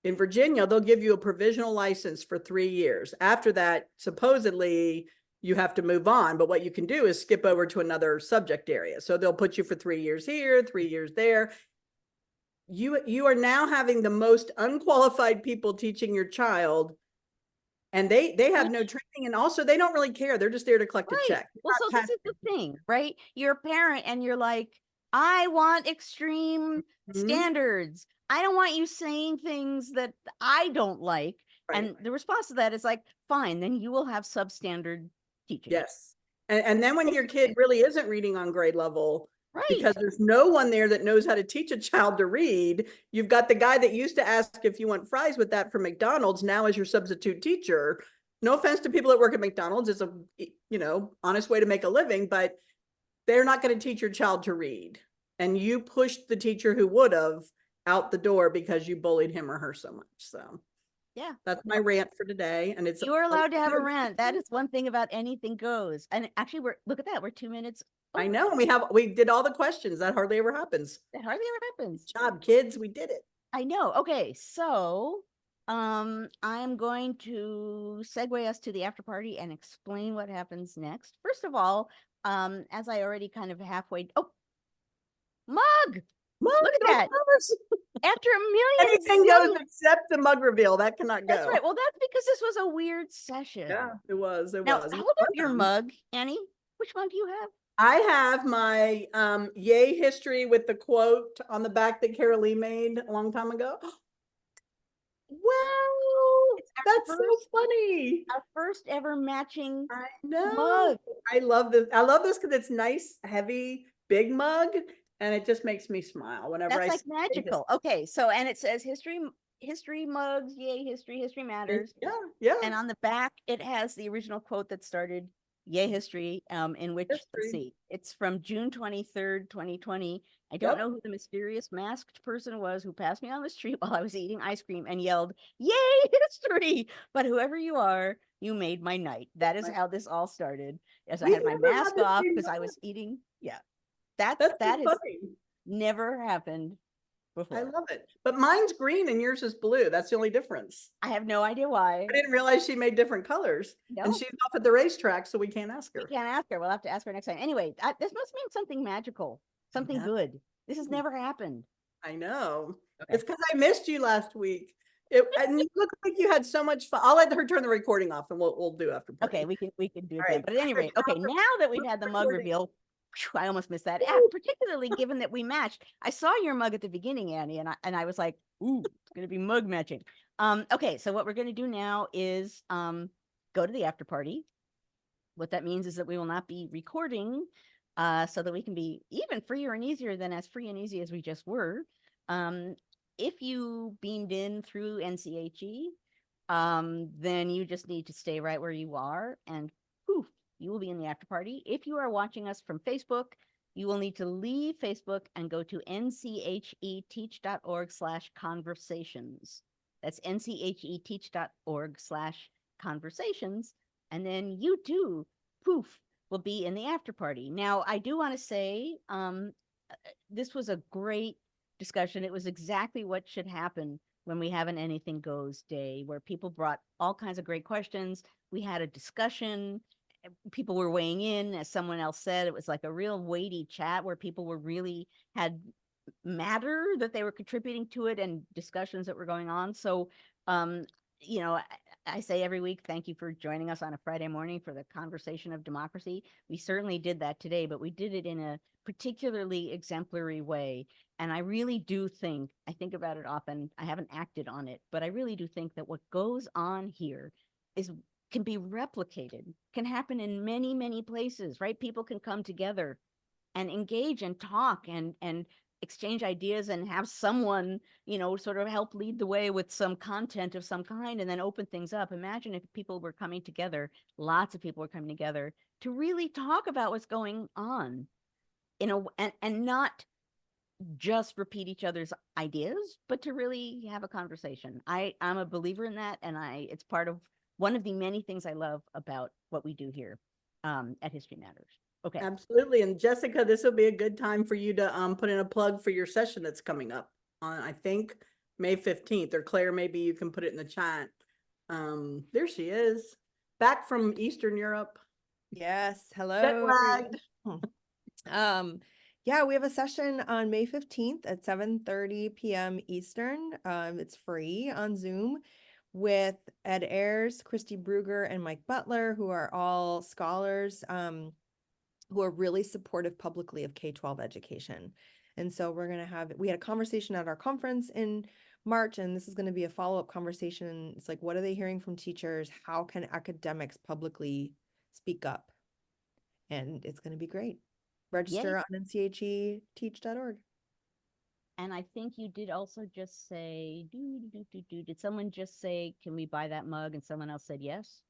In Virginia, they'll give you a provisional license for 3 years. After that, supposedly, you have to move on. But what you can do is skip over to another subject area. So they'll put you for 3 years here, 3 years there. You are now having the most unqualified people teaching your child, and they have no training, and also they don't really care. They're just there to collect a check. Well, so this is the thing, right? You're a parent and you're like, I want extreme standards. I don't want you saying things that I don't like. Right. And the response to that is like, fine, then you will have substandard teaching. Yes. And then when your kid really isn't reading on grade level, right, because there's no one there that knows how to teach a child to read, you've got the guy that used to ask if you want fries with that from McDonald's now as your substitute teacher. No offense to people that work at McDonald's. It's a, honest way to make a living, but they're not going to teach your child to read. And you pushed the teacher who would have out the door because you bullied him or her so much. So yeah, that's my rant for today. And it's you're allowed to have a rant. That is one thing about anything goes. And actually, look at that. We're 2 minutes. I know. We did all the questions. That hardly ever happens. That hardly ever happens. Good job, kids. We did it. I know. Okay, so I'm going to segue us to the after party and explain what happens next. First of all, as I already kind of halfway. Oh, mug! Mug, Look at of that. course. After a million Anything goes zillion. except the mug reveal. That cannot That's go. right. Well, that's because this was a weird session. Yeah, it was. It Now, was. hold We up love your them. mug, Annie. Which mug do you have? I have my Yay history with the quote on the back that Carol Lee made a long time ago. Wow, It's our that's so first, funny. our first ever matching I know. mug. I love this. I love this because it's nice, heavy, big mug, and it just makes me smile whenever That's I like see magical. Okay, so and it says history mugs, yay history matters. Yeah, yeah. And on the back it has the original quote that started Yay History, in which, let's History. see, it's from June 23rd, 2020. I don't Yep. know who the mysterious masked person was who passed me on the street while I was eating ice cream and yelled, Yay History! But whoever you are, you made my night. That is how this all started. As I We've had my never had mask the off same because I mug. was eating. Yeah. That's so That has funny. never happened I before. love it. But mine's green and yours is blue. That's the only difference. I have no idea why. I didn't realize she made different colors. And No, she's off at the racetrack, so we can't ask we her. can't ask her. We'll have to ask her next time. Anyway, this must mean something magical, something Yeah. good. This has never happened. I know. Okay. It's because I missed you last week. And you look like you had so much fun. I'll let her turn the recording off and we'll do after party. Okay, we can do it All then. right. But at any rate, okay, now that we've had the mug Recording. reveal, I almost missed that. Woo! Particularly given that we matched. I saw your mug at the beginning, Annie, and I was like, ooh, it's gonna be mug matching. Okay, so what we're gonna do now is go to the after party. What that means is that we will not be recording, so that we can be even freer and easier than as free and easy as we just were. If you beamed in through NCHE, then you just need to stay right where you are, and poof, you will be in the after party. If you are watching us from Facebook, you will need to leave Facebook and go to ncheteach.org/conversations. That's ncheteach.org/conversations. And then you too, poof, will be in the after party. Now, I do want to say, this was a great discussion. It was exactly what should happen when we have an Anything Goes day, where people brought all kinds of great questions. We had a discussion. People were weighing in, as someone else said. It was like a real weighty chat where people were really had matter that they were contributing to it and discussions that were going on. So, you know, I say every week, thank you for joining us on a Friday morning for the conversation of democracy. We certainly did that today, but we did it in a particularly exemplary way. And I really do think, I think about it often, I haven't acted on it, but I really do think that what goes on here can be replicated, can happen in many, many places, right? People can come together and engage and talk and exchange ideas and have someone, sort of help lead the way with some content of some kind and then open things up. Imagine if people were coming together, lots of people were coming together to really talk about what's going on, and not just repeat each other's ideas, but to really have a conversation. I'm a believer in that, and it's part of one of the many things I love about what we do here, at History Matters. Okay. Absolutely. And Jessica, this will be a good time for you to put in a plug for your session that's coming up on, I think, May 15th. Or Claire, maybe you can put it in the chat. There she is, back from Eastern Europe. Yes. Hello. Jet lagged. Yeah, we have a session on May 15th at 7:30 p.m. Eastern. It's free on Zoom with Ed Ayers, Christy Bruger, and Mike Butler, who are all scholars, who are really supportive publicly of K-12 education. And so we had a conversation at our conference in March, and this is going to be a follow-up conversation. It's like, what are they hearing from teachers? How can academics publicly speak up? And it's going to be great. Register on NCHE-teach.org. And I think you did also just say, did someone just say, can we buy that mug? And someone else said yes.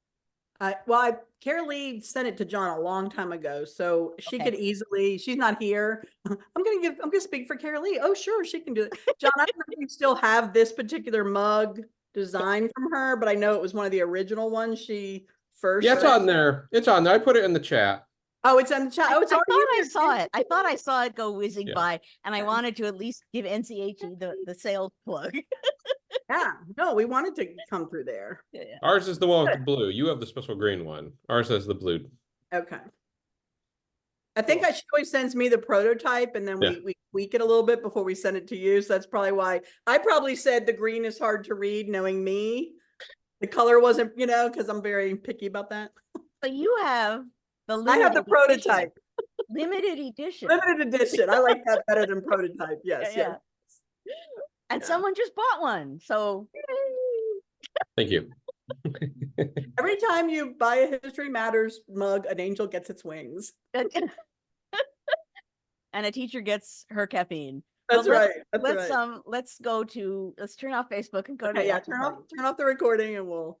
Carol Lee sent it to John a long time ago, so she Okay. could easily. She's not here. I'm gonna speak for Carol Lee. Oh, sure, she can do it. John, I don't know if you still have this particular mug design from her, but I know it was one of the original ones she first. Yeah, it's on there. It's on there. I put it in the chat. Oh, it's on the chat. Oh, it's I already thought in I there, saw too. it. I thought I saw it go whizzing Yeah. by, and I Okay. wanted to at least give NCHE the sales plug. Yeah, no, we wanted to come through there. Yeah. Ours is the one with the blue. You have the special green one. Ours has the blue. Okay. I think Cool. she always sends me the prototype and then Yeah. we tweak it a little bit before we send it to you. So that's probably why I probably said the green is hard to read, knowing me. The color wasn't, because I'm very picky about that. But you have the I have the limited prototype, limited edition. limited edition. I like that better than prototype. Yes, Yeah. yes. And Yeah. someone just bought one. So Thank you. Every time you buy a History Matters mug, an angel gets its wings. and a teacher gets her caffeine. That's But right. That's let's right. let's turn off Facebook and go to Okay, the yeah, actual turn party. off the recording and we'll